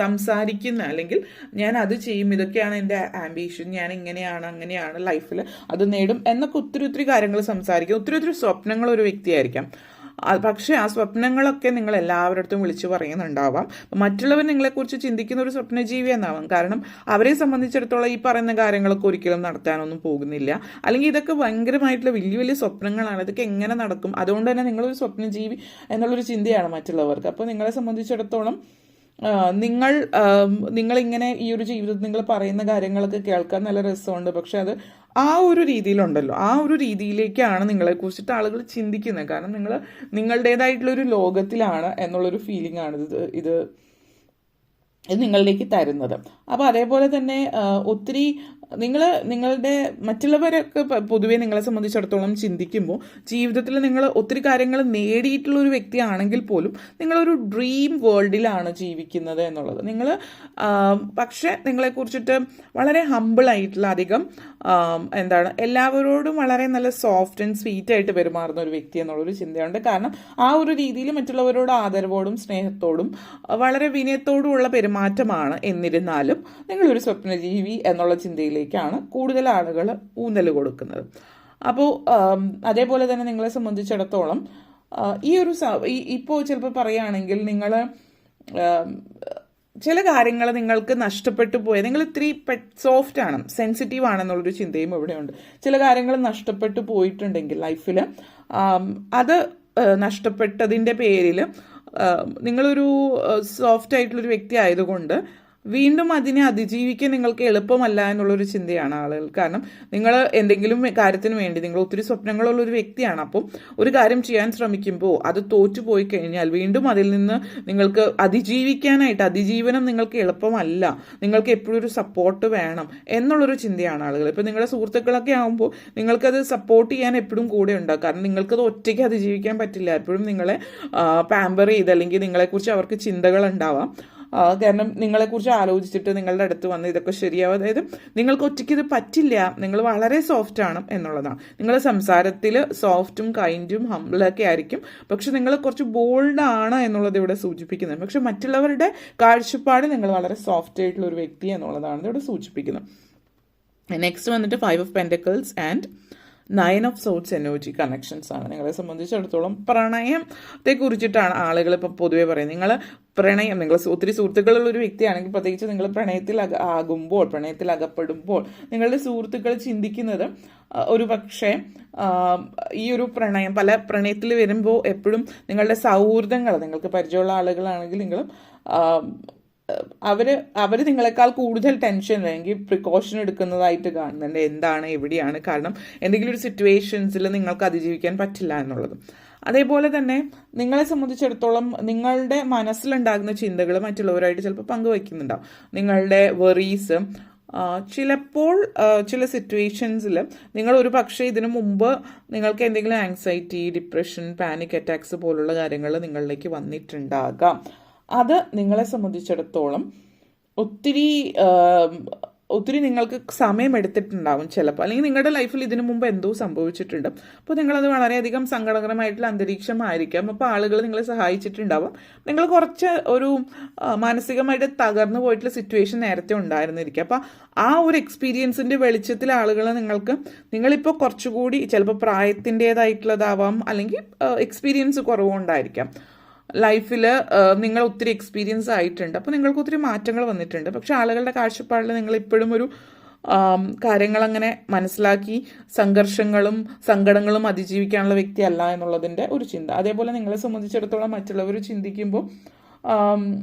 സംസാരിക്കുന്ന, അല്ലെങ്കിൽ ഞാൻ അത് ചെയ്യും, ഇതൊക്കെയാണ് എൻ്റെ ആംബിഷൻ, ഞാൻ ഇങ്ങനെയാണ് അങ്ങനെയാണ് ലൈഫിൽ അത് നേടും എന്നൊക്കെ ഒത്തിരി കാര്യങ്ങൾ സംസാരിക്കും. ഒത്തിരി സ്വപ്നങ്ങൾ ഒരു വ്യക്തിയായിരിക്കാം. പക്ഷേ ആ സ്വപ്നങ്ങളൊക്കെ നിങ്ങൾ എല്ലാവരുടെ അടുത്തും വിളിച്ചു പറയുന്നുണ്ടാവാം. മറ്റുള്ളവർ നിങ്ങളെക്കുറിച്ച് ചിന്തിക്കുന്ന ഒരു സ്വപ്നജീവി എന്നാവാം. കാരണം അവരെ സംബന്ധിച്ചിടത്തോളം ഈ പറയുന്ന കാര്യങ്ങളൊക്കെ ഒരിക്കലും നടത്താനൊന്നും പോകുന്നില്ല. അല്ലെങ്കിൽ ഇതൊക്കെ ഭയങ്കരമായിട്ടുള്ള വലിയ സ്വപ്നങ്ങളാണ്, ഇതൊക്കെ എങ്ങനെ നടക്കും? അതുകൊണ്ട് തന്നെ നിങ്ങളൊരു സ്വപ്നജീവി എന്നുള്ളൊരു ചിന്തയാണ് മറ്റുള്ളവർക്ക്. അപ്പോൾ നിങ്ങളെ സംബന്ധിച്ചിടത്തോളം നിങ്ങളിങ്ങനെ ഈ ഒരു ജീവിതത്തിൽ നിങ്ങൾ പറയുന്ന കാര്യങ്ങളൊക്കെ കേൾക്കാൻ നല്ല രസമുണ്ട്. പക്ഷെ അത് ആ ഒരു രീതിയിലുണ്ടല്ലോ, ആ ഒരു രീതിയിലേക്കാണ് നിങ്ങളെക്കുറിച്ചിട്ട് ആളുകൾ ചിന്തിക്കുന്നത്. കാരണം നിങ്ങൾ നിങ്ങളുടേതായിട്ടുള്ളൊരു ലോകത്തിലാണ് എന്നുള്ളൊരു ഫീലിംഗ് ആണ് ഇത് നിങ്ങളിലേക്ക് തരുന്നത്. അപ്പോൾ അതേപോലെ തന്നെ ഒത്തിരി നിങ്ങളുടെ മറ്റുള്ളവരൊക്കെ പൊതുവെ നിങ്ങളെ സംബന്ധിച്ചിടത്തോളം ചിന്തിക്കുമ്പോൾ ജീവിതത്തിൽ നിങ്ങൾ ഒത്തിരി കാര്യങ്ങൾ നേടിയിട്ടുള്ള ഒരു വ്യക്തിയാണെങ്കിൽ പോലും നിങ്ങളൊരു ഡ്രീം വേൾഡിലാണ് ജീവിക്കുന്നത് എന്നുള്ളത്. പക്ഷെ നിങ്ങളെക്കുറിച്ചിട്ട് വളരെ ഹമ്പിളായിട്ടുള്ള, അധികം എല്ലാവരോടും വളരെ നല്ല സോഫ്റ്റ് ആൻഡ് സ്വീറ്റ് ആയിട്ട് പെരുമാറുന്ന ഒരു വ്യക്തി എന്നുള്ളൊരു ചിന്തയുണ്ട്. കാരണം ആ ഒരു രീതിയിൽ മറ്റുള്ളവരോട് ആദരവോടും സ്നേഹത്തോടും വളരെ വിനയത്തോടുമുള്ള പെരുമാറ്റമാണ്. എന്നിരുന്നാലും നിങ്ങളൊരു സ്വപ്നജീവി എന്നുള്ള ചിന്തയിലേക്കാണ് കൂടുതൽ ആളുകൾ ഊന്നൽ കൊടുക്കുന്നത്. അപ്പോൾ അതേപോലെ തന്നെ നിങ്ങളെ സംബന്ധിച്ചിടത്തോളം ഇപ്പോൾ ചിലപ്പോൾ പറയുകയാണെങ്കിൽ നിങ്ങൾ ചില കാര്യങ്ങൾ നിങ്ങൾക്ക് നഷ്ടപ്പെട്ടു പോയ, നിങ്ങൾ ഇത്തിരി സോഫ്റ്റ് ആണ്, സെൻസിറ്റീവ് ആണെന്നുള്ളൊരു ചിന്തയും ഇവിടെയുണ്ട്. ചില കാര്യങ്ങൾ നഷ്ടപ്പെട്ടു പോയിട്ടുണ്ടെങ്കിൽ ലൈഫിൽ അത് നഷ്ടപ്പെട്ടതിൻ്റെ പേരിൽ നിങ്ങളൊരു സോഫ്റ്റ് ആയിട്ടുള്ളൊരു വ്യക്തി ആയതുകൊണ്ട് വീണ്ടും അതിനെ അതിജീവിക്കാൻ നിങ്ങൾക്ക് എളുപ്പമല്ല എന്നുള്ളൊരു ചിന്തയാണ് ആളുകൾ. കാരണം നിങ്ങൾ എന്തെങ്കിലും കാര്യത്തിന് വേണ്ടി നിങ്ങൾ ഒത്തിരി സ്വപ്നങ്ങളുള്ളൊരു വ്യക്തിയാണ്. അപ്പം ഒരു കാര്യം ചെയ്യാൻ ശ്രമിക്കുമ്പോൾ അത് തോറ്റുപോയി കഴിഞ്ഞാൽ വീണ്ടും അതിൽ നിന്ന് നിങ്ങൾക്ക് അതിജീവനം നിങ്ങൾക്ക് എളുപ്പമല്ല. നിങ്ങൾക്ക് എപ്പോഴും ഒരു സപ്പോർട്ട് വേണം എന്നുള്ളൊരു ചിന്തയാണ് ആളുകൾ. ഇപ്പം നിങ്ങളുടെ സുഹൃത്തുക്കളൊക്കെ ആകുമ്പോൾ നിങ്ങൾക്കത് സപ്പോർട്ട് ചെയ്യാൻ എപ്പോഴും കൂടെ ഉണ്ടാകും. കാരണം നിങ്ങൾക്കത് ഒറ്റയ്ക്ക് അതിജീവിക്കാൻ പറ്റില്ല. എപ്പോഴും നിങ്ങളെ പാമ്പർ ചെയ്ത്, അല്ലെങ്കിൽ നിങ്ങളെക്കുറിച്ച് അവർക്ക് ചിന്തകൾ ഉണ്ടാവാം. കാരണം നിങ്ങളെക്കുറിച്ച് ആലോചിച്ചിട്ട് നിങ്ങളുടെ അടുത്ത് വന്ന് ഇതൊക്കെ ശരിയാവും. അതായത് നിങ്ങൾക്ക് ഒറ്റയ്ക്ക് ഇത് പറ്റില്ല, നിങ്ങൾ വളരെ സോഫ്റ്റ് ആണ് എന്നുള്ളതാണ്. നിങ്ങളുടെ സംസാരത്തിൽ സോഫ്റ്റും കൈൻഡും ഹംബിളൊക്കെ ആയിരിക്കും, പക്ഷെ നിങ്ങൾ കുറച്ച് ബോൾഡാണ് എന്നുള്ളത് ഇവിടെ സൂചിപ്പിക്കുന്നത്. പക്ഷെ മറ്റുള്ളവരുടെ കാഴ്ചപ്പാട് നിങ്ങൾ വളരെ സോഫ്റ്റ് ആയിട്ടുള്ള ഒരു വ്യക്തി എന്നുള്ളതാണ് ഇവിടെ സൂചിപ്പിക്കുന്നത്. നെക്സ്റ്റ് വന്നിട്ട് 5 of Pentacles and 9 of Swords energy connections ആണ്. നിങ്ങളെ സംബന്ധിച്ചിടത്തോളം പ്രണയത്തെ കുറിച്ചിട്ടാണ് ആളുകൾ ഇപ്പം പൊതുവെ പറയുന്നത്. നിങ്ങൾ ഒത്തിരി സുഹൃത്തുക്കളുള്ള ഒരു വ്യക്തിയാണെങ്കിൽ, പ്രത്യേകിച്ച് നിങ്ങൾ പ്രണയത്തിൽ അകപ്പെടുമ്പോൾ നിങ്ങളുടെ സുഹൃത്തുക്കൾ ചിന്തിക്കുന്നത് ഒരു പക്ഷേ ഈ ഒരു പല പ്രണയത്തിൽ വരുമ്പോൾ എപ്പോഴും നിങ്ങളുടെ സൗഹൃദങ്ങൾ, നിങ്ങൾക്ക് പരിചയമുള്ള ആളുകളാണെങ്കിൽ നിങ്ങൾ അവർ നിങ്ങളെക്കാൾ കൂടുതൽ ടെൻഷൻ അല്ലെങ്കിൽ പ്രിക്കോഷൻ എടുക്കുന്നതായിട്ട് കാണുന്നുണ്ട്. എന്താണ്, എവിടെയാണ്, കാരണം എന്തെങ്കിലും ഒരു സിറ്റുവേഷൻസിൽ നിങ്ങൾക്ക് അതിജീവിക്കാൻ പറ്റില്ല എന്നുള്ളത്. അതേപോലെ തന്നെ നിങ്ങളെ സംബന്ധിച്ചിടത്തോളം നിങ്ങളുടെ മനസ്സിലുണ്ടാകുന്ന ചിന്തകൾ മറ്റുള്ളവരായിട്ട് ചിലപ്പോൾ പങ്കുവയ്ക്കുന്നുണ്ടാവും. നിങ്ങളുടെ വെറീസ് ചിലപ്പോൾ ചില സിറ്റുവേഷൻസിൽ നിങ്ങൾ ഒരു പക്ഷേ ഇതിനു മുമ്പ് നിങ്ങൾക്ക് എന്തെങ്കിലും ആങ്സൈറ്റി, ഡിപ്രഷൻ, പാനിക് അറ്റാക്സ് പോലുള്ള കാര്യങ്ങൾ നിങ്ങളിലേക്ക് വന്നിട്ടുണ്ടാകാം. അത് നിങ്ങളെ സംബന്ധിച്ചിടത്തോളം ഒത്തിരി നിങ്ങൾക്ക് സമയമെടുത്തിട്ടുണ്ടാവും ചിലപ്പോൾ, അല്ലെങ്കിൽ നിങ്ങളുടെ ലൈഫിൽ ഇതിനു മുമ്പ് എന്തോ സംഭവിച്ചിട്ടുണ്ട്. അപ്പോൾ നിങ്ങളത് വളരെയധികം സങ്കടകരമായിട്ടുള്ള അന്തരീക്ഷമായിരിക്കാം. അപ്പോൾ ആളുകൾ നിങ്ങളെ സഹായിച്ചിട്ടുണ്ടാവും. നിങ്ങൾ കുറച്ച് ഒരു മാനസികമായിട്ട് തകർന്നു പോയിട്ടുള്ള സിറ്റുവേഷൻ നേരത്തെ ഉണ്ടായിരുന്നിരിക്കും. അപ്പോൾ ആ ഒരു എക്സ്പീരിയൻസിൻ്റെ വെളിച്ചത്തിൽ ആളുകൾ നിങ്ങളിപ്പോൾ കുറച്ചുകൂടി ചിലപ്പോൾ പ്രായത്തിൻ്റേതായിട്ടുള്ളതാവാം, അല്ലെങ്കിൽ എക്സ്പീരിയൻസ് കുറവുണ്ടായിരിക്കാം. ലൈഫിൽ നിങ്ങൾ ഒത്തിരി എക്സ്പീരിയൻസ് ആയിട്ടുണ്ട്, അപ്പോൾ നിങ്ങൾക്ക് ഒത്തിരി മാറ്റങ്ങൾ വന്നിട്ടുണ്ട്. പക്ഷെ ആളുകളുടെ കാഴ്ചപ്പാടിൽ നിങ്ങൾ ഇപ്പോഴും ഒരു കാര്യങ്ങളങ്ങനെ മനസ്സിലാക്കി സംഘർഷങ്ങളും സങ്കടങ്ങളും അതിജീവിക്കാനുള്ള വ്യക്തിയല്ല എന്നുള്ളതിൻ്റെ ഒരു ചിന്ത. അതേപോലെ നിങ്ങളെ സംബന്ധിച്ചിടത്തോളം മറ്റുള്ളവർ ചിന്തിക്കുമ്പോൾ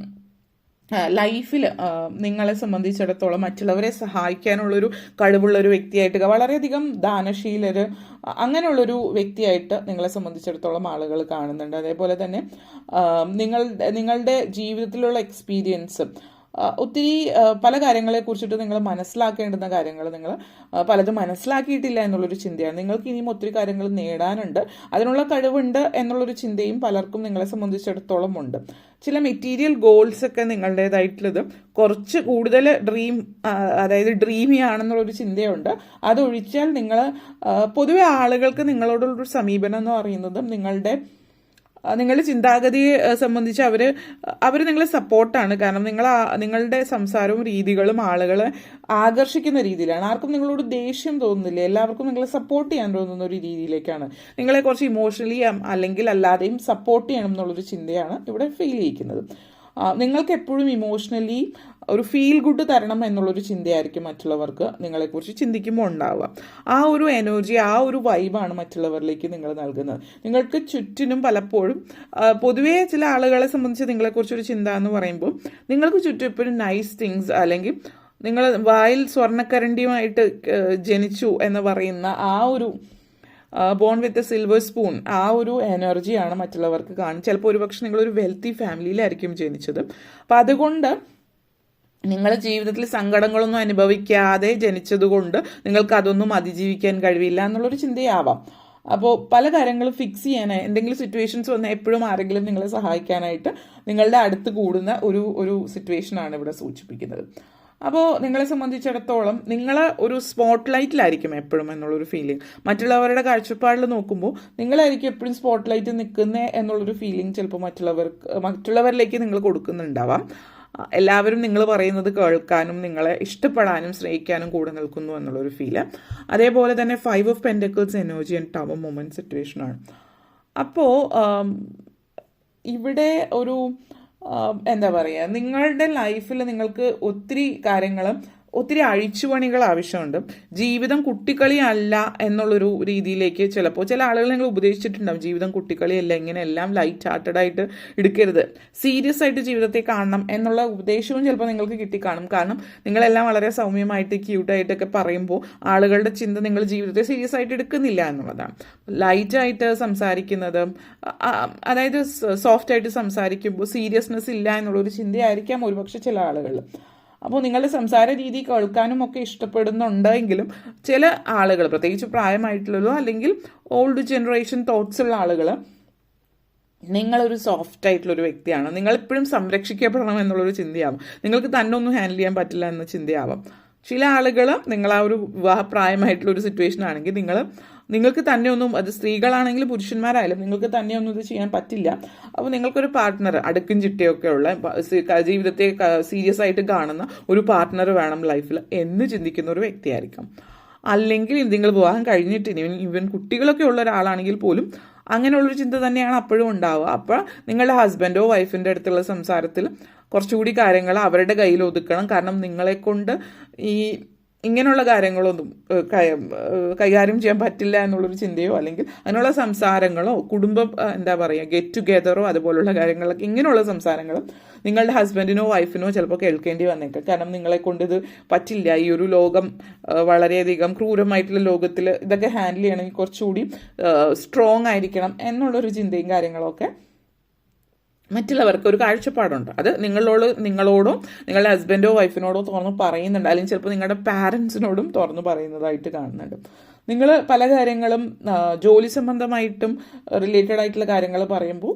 ലൈഫിൽ നിങ്ങളെ സംബന്ധിച്ചിടത്തോളം മറ്റുള്ളവരെ സഹായിക്കാനുള്ളൊരു കഴിവുള്ളൊരു വ്യക്തിയായിട്ട്, വളരെയധികം ദാനശീലർ, അങ്ങനെയുള്ളൊരു വ്യക്തിയായിട്ട് നിങ്ങളെ സംബന്ധിച്ചിടത്തോളം ആളുകൾ കാണുന്നുണ്ട്. അതേപോലെ തന്നെ നിങ്ങളുടെ ജീവിതത്തിലുള്ള എക്സ്പീരിയൻസ് ഒത്തിരി പല കാര്യങ്ങളെക്കുറിച്ചിട്ട് നിങ്ങൾ മനസ്സിലാക്കേണ്ടുന്ന കാര്യങ്ങൾ നിങ്ങൾ പലതും മനസ്സിലാക്കിയിട്ടില്ല എന്നുള്ളൊരു ചിന്തയാണ്. നിങ്ങൾക്ക് ഇനിയും ഒത്തിരി കാര്യങ്ങൾ നേടാനുണ്ട്, അതിനുള്ള കഴിവുണ്ട് എന്നുള്ളൊരു ചിന്തയും പലർക്കും നിങ്ങളെ സംബന്ധിച്ചിടത്തോളം ഉണ്ട്. ചില മെറ്റീരിയൽ ഗോൾസ് ഒക്കെ നിങ്ങളുടേതായിട്ടുള്ളത് കുറച്ച് കൂടുതൽ അതായത് ഡ്രീമി ആണെന്നുള്ളൊരു ചിന്തയുണ്ട്. അതൊഴിച്ചാൽ നിങ്ങൾ പൊതുവെ ആളുകൾക്ക് നിങ്ങളോടുള്ളൊരു സമീപനം എന്ന് പറയുന്നത് നിങ്ങളുടെ ചിന്താഗതിയെ സംബന്ധിച്ച് അവർ നിങ്ങളെ സപ്പോർട്ടാണ്. കാരണം നിങ്ങളുടെ സംസാരവും രീതികളും ആളുകളെ ആകർഷിക്കുന്ന രീതിയിലാണ്. ആർക്കും നിങ്ങളോട് ദേഷ്യം തോന്നുന്നില്ല, എല്ലാവർക്കും നിങ്ങളെ സപ്പോർട്ട് ചെയ്യാൻ തോന്നുന്ന ഒരു രീതിയിലേക്കാണ്. നിങ്ങളെ കുറച്ച് ഇമോഷണലി അല്ലെങ്കിൽ അല്ലാതെയും സപ്പോർട്ട് ചെയ്യണം എന്നുള്ളൊരു ചിന്തയാണ് ഇവിടെ ഫീൽ ചെയ്യിക്കുന്നത്. നിങ്ങൾക്ക് എപ്പോഴും ഇമോഷണലി ഒരു ഫീൽ ഗുഡ് തരണം എന്നുള്ളൊരു ചിന്തയായിരിക്കും മറ്റുള്ളവർക്ക് നിങ്ങളെക്കുറിച്ച് ചിന്തിക്കുമ്പോൾ ഉണ്ടാവുക. ആ ഒരു എനർജി, ആ ഒരു വൈബാണ് മറ്റുള്ളവരിലേക്ക് നിങ്ങൾ നൽകുന്നത്. നിങ്ങൾക്ക് ചുറ്റിനും പലപ്പോഴും പൊതുവേ ചില ആളുകളെ സംബന്ധിച്ച് നിങ്ങളെക്കുറിച്ചൊരു ചിന്ത എന്ന് പറയുമ്പോൾ നിങ്ങൾക്ക് ചുറ്റും എപ്പോഴും നൈസ് തിങ്സ്, അല്ലെങ്കിൽ നിങ്ങൾ വായിൽ സ്വർണ്ണക്കരണ്ടിയുമായിട്ട് ജനിച്ചു എന്ന് പറയുന്ന ആ ഒരു bone with a silver spoon, ആ ഒരു എനർജിയാണ് മറ്റുള്ളവർക്ക് കാണും. ചിലപ്പോൾ ഒരുപക്ഷെ നിങ്ങളൊരു വെൽത്തി ഫാമിലിയിലായിരിക്കും ജനിച്ചത്. അപ്പം അതുകൊണ്ട് നിങ്ങൾ ജീവിതത്തിൽ സങ്കടങ്ങളൊന്നും അനുഭവിക്കാതെ ജനിച്ചതുകൊണ്ട് നിങ്ങൾക്ക് അതൊന്നും അതിജീവിക്കാൻ കഴിവില്ല എന്നുള്ളൊരു ചിന്തയാവാം. അപ്പോൾ പല കാര്യങ്ങളും ഫിക്സ് ചെയ്യാനായി എന്തെങ്കിലും സിറ്റുവേഷൻസ് വന്നാൽ എപ്പോഴും ആരെങ്കിലും നിങ്ങളെ സഹായിക്കാനായിട്ട് നിങ്ങളുടെ അടുത്ത് കൂടുന്ന ഒരു സിറ്റുവേഷനാണ് ഇവിടെ സൂചിപ്പിക്കുന്നത്. അപ്പോൾ നിങ്ങളെ സംബന്ധിച്ചിടത്തോളം നിങ്ങൾ ഒരു സ്പോട്ട് ലൈറ്റിലായിരിക്കും എപ്പോഴും എന്നുള്ളൊരു ഫീലിംഗ്. മറ്റുള്ളവരുടെ കാഴ്ചപ്പാടിൽ നോക്കുമ്പോൾ നിങ്ങളായിരിക്കും എപ്പോഴും സ്പോട്ട് ലൈറ്റ് നിൽക്കുന്നത് എന്നുള്ളൊരു ഫീലിംഗ് ചിലപ്പോൾ മറ്റുള്ളവരിലേക്ക് നിങ്ങൾ കൊടുക്കുന്നുണ്ടാവാം. എല്ലാവരും നിങ്ങൾ പറയുന്നത് കേൾക്കാനും നിങ്ങളെ ഇഷ്ടപ്പെടാനും സ്നേഹിക്കാനും കൂടെ നിൽക്കുന്നു എന്നുള്ളൊരു ഫീല്. അതേപോലെ തന്നെ 5 of pentacles energy and tower moment സിറ്റുവേഷനാണ്. അപ്പോൾ ഇവിടെ ഒരു എന്താ പറയുക, നിങ്ങളുടെ ലൈഫിൽ നിങ്ങൾക്ക് ഒത്തിരി അഴിച്ചുപണികൾ ആവശ്യമുണ്ട്. ജീവിതം കുട്ടിക്കളിയല്ല എന്നുള്ളൊരു രീതിയിലേക്ക് ചിലപ്പോൾ ചില ആളുകൾ നിങ്ങൾ ഉപദേശിച്ചിട്ടുണ്ടാവും, ജീവിതം കുട്ടിക്കളിയല്ല, ഇങ്ങനെ എല്ലാം ലൈറ്റ് ഹാർട്ടഡ് ആയിട്ട് എടുക്കരുത്, സീരിയസ് ആയിട്ട് ജീവിതത്തെ കാണണം എന്നുള്ള ഉപദേശവും ചിലപ്പോൾ നിങ്ങൾക്ക് കിട്ടിക്കാണും. കാരണം നിങ്ങളെല്ലാം വളരെ സൗമ്യമായിട്ട് ക്യൂട്ടായിട്ടൊക്കെ പറയുമ്പോൾ ആളുകളുടെ ചിന്ത നിങ്ങൾ ജീവിതത്തെ സീരിയസ് ആയിട്ട് എടുക്കുന്നില്ല എന്നുള്ളതാണ്. ലൈറ്റായിട്ട് സംസാരിക്കുന്നത്, അതായത് സോഫ്റ്റ് ആയിട്ട് സംസാരിക്കുമ്പോൾ സീരിയസ്നെസ് ഇല്ല എന്നുള്ളൊരു ചിന്തയായിരിക്കാം ഒരുപക്ഷെ ചില ആളുകൾ. അപ്പോൾ നിങ്ങളുടെ സംസാര രീതി കേൾക്കാനും ഒക്കെ ഇഷ്ടപ്പെടുന്നുണ്ടെങ്കിലും ചില ആളുകൾ, പ്രത്യേകിച്ച് പ്രായമായിട്ടുള്ളതോ അല്ലെങ്കിൽ ഓൾഡ് ജനറേഷൻ തോട്ട്സ് ഉള്ള ആളുകൾ, നിങ്ങളൊരു സോഫ്റ്റ് ആയിട്ടുള്ളൊരു വ്യക്തിയാണ്, നിങ്ങളെപ്പോഴും സംരക്ഷിക്കപ്പെടണം എന്നുള്ളൊരു ചിന്തയാവും. നിങ്ങൾക്ക് തന്നെ ഒന്നും ഹാൻഡിൽ ചെയ്യാൻ പറ്റില്ല എന്ന ചിന്തയാവാം. ചില ആളുകൾ നിങ്ങൾ ആ ഒരു വിവാഹപ്രായമായിട്ടുള്ള ഒരു സിറ്റുവേഷൻ ആണെങ്കിൽ നിങ്ങൾക്ക് തന്നെ ഒന്നും, അത് സ്ത്രീകളാണെങ്കിലും പുരുഷന്മാരായാലും നിങ്ങൾക്ക് തന്നെ ഒന്നും ഇത് ചെയ്യാൻ പറ്റില്ല. അപ്പോൾ നിങ്ങൾക്കൊരു പാർട്ട്ണർ, അടുക്കും ചിട്ടയൊക്കെ ഉള്ള, ജീവിതത്തെ സീരിയസ് ആയിട്ട് കാണുന്ന ഒരു പാർട്ട്ണർ വേണം ലൈഫിൽ എന്ന് ചിന്തിക്കുന്ന ഒരു വ്യക്തിയായിരിക്കും. അല്ലെങ്കിൽ നിങ്ങൾ വിവാഹം കഴിഞ്ഞിട്ട് ഈവൻ കുട്ടികളൊക്കെ ഉള്ള ഒരാളാണെങ്കിൽ പോലും അങ്ങനെയുള്ളൊരു ചിന്ത തന്നെയാണ് അപ്പോഴും ഉണ്ടാവുക. അപ്പോൾ നിങ്ങളുടെ ഹസ്ബൻഡോ വൈഫിൻ്റെ അടുത്തുള്ള സംസാരത്തിൽ കുറച്ചുകൂടി കാര്യങ്ങൾ അവരുടെ കയ്യിൽ ഒതുക്കണം. കാരണം നിങ്ങളെക്കൊണ്ട് ഇങ്ങനെയുള്ള കാര്യങ്ങളൊന്നും കൈകാര്യം ചെയ്യാൻ പറ്റില്ല എന്നുള്ളൊരു ചിന്തയോ അല്ലെങ്കിൽ അതിനുള്ള സംസാരങ്ങളോ കുടുംബം എന്താ പറയുക ഗെറ്റ് ടുഗെദറോ അതുപോലുള്ള കാര്യങ്ങളൊക്കെ, ഇങ്ങനെയുള്ള സംസാരങ്ങളും നിങ്ങളുടെ ഹസ്ബൻഡിനോ വൈഫിനോ ചിലപ്പോൾ കേൾക്കേണ്ടി വന്നേക്കാം. കാരണം നിങ്ങളെക്കൊണ്ട് ഇത് പറ്റില്ല, ഈ ഒരു ലോകം വളരെയധികം ക്രൂരമായിട്ടുള്ള ലോകത്തിൽ ഇതൊക്കെ ഹാൻഡിൽ ചെയ്യണമെങ്കിൽ കുറച്ചുകൂടി സ്ട്രോങ് ആയിരിക്കണം എന്നുള്ളൊരു ചിന്തയും കാര്യങ്ങളൊക്കെ മറ്റുള്ളവർക്ക് ഒരു കാഴ്ചപ്പാടുണ്ട്. അത് നിങ്ങളോടോ നിങ്ങളുടെ ഹസ്ബൻഡോ വൈഫിനോടോ തുറന്ന് പറയുന്നുണ്ട്, അല്ലെങ്കിൽ ചിലപ്പോൾ നിങ്ങളുടെ പാരൻസിനോടും തുറന്ന് പറയുന്നതായിട്ട് കാണുന്നുണ്ട്. നിങ്ങൾ പല കാര്യങ്ങളും ജോലി സംബന്ധമായിട്ടും റിലേറ്റഡ് ആയിട്ടുള്ള കാര്യങ്ങൾ പറയുമ്പോൾ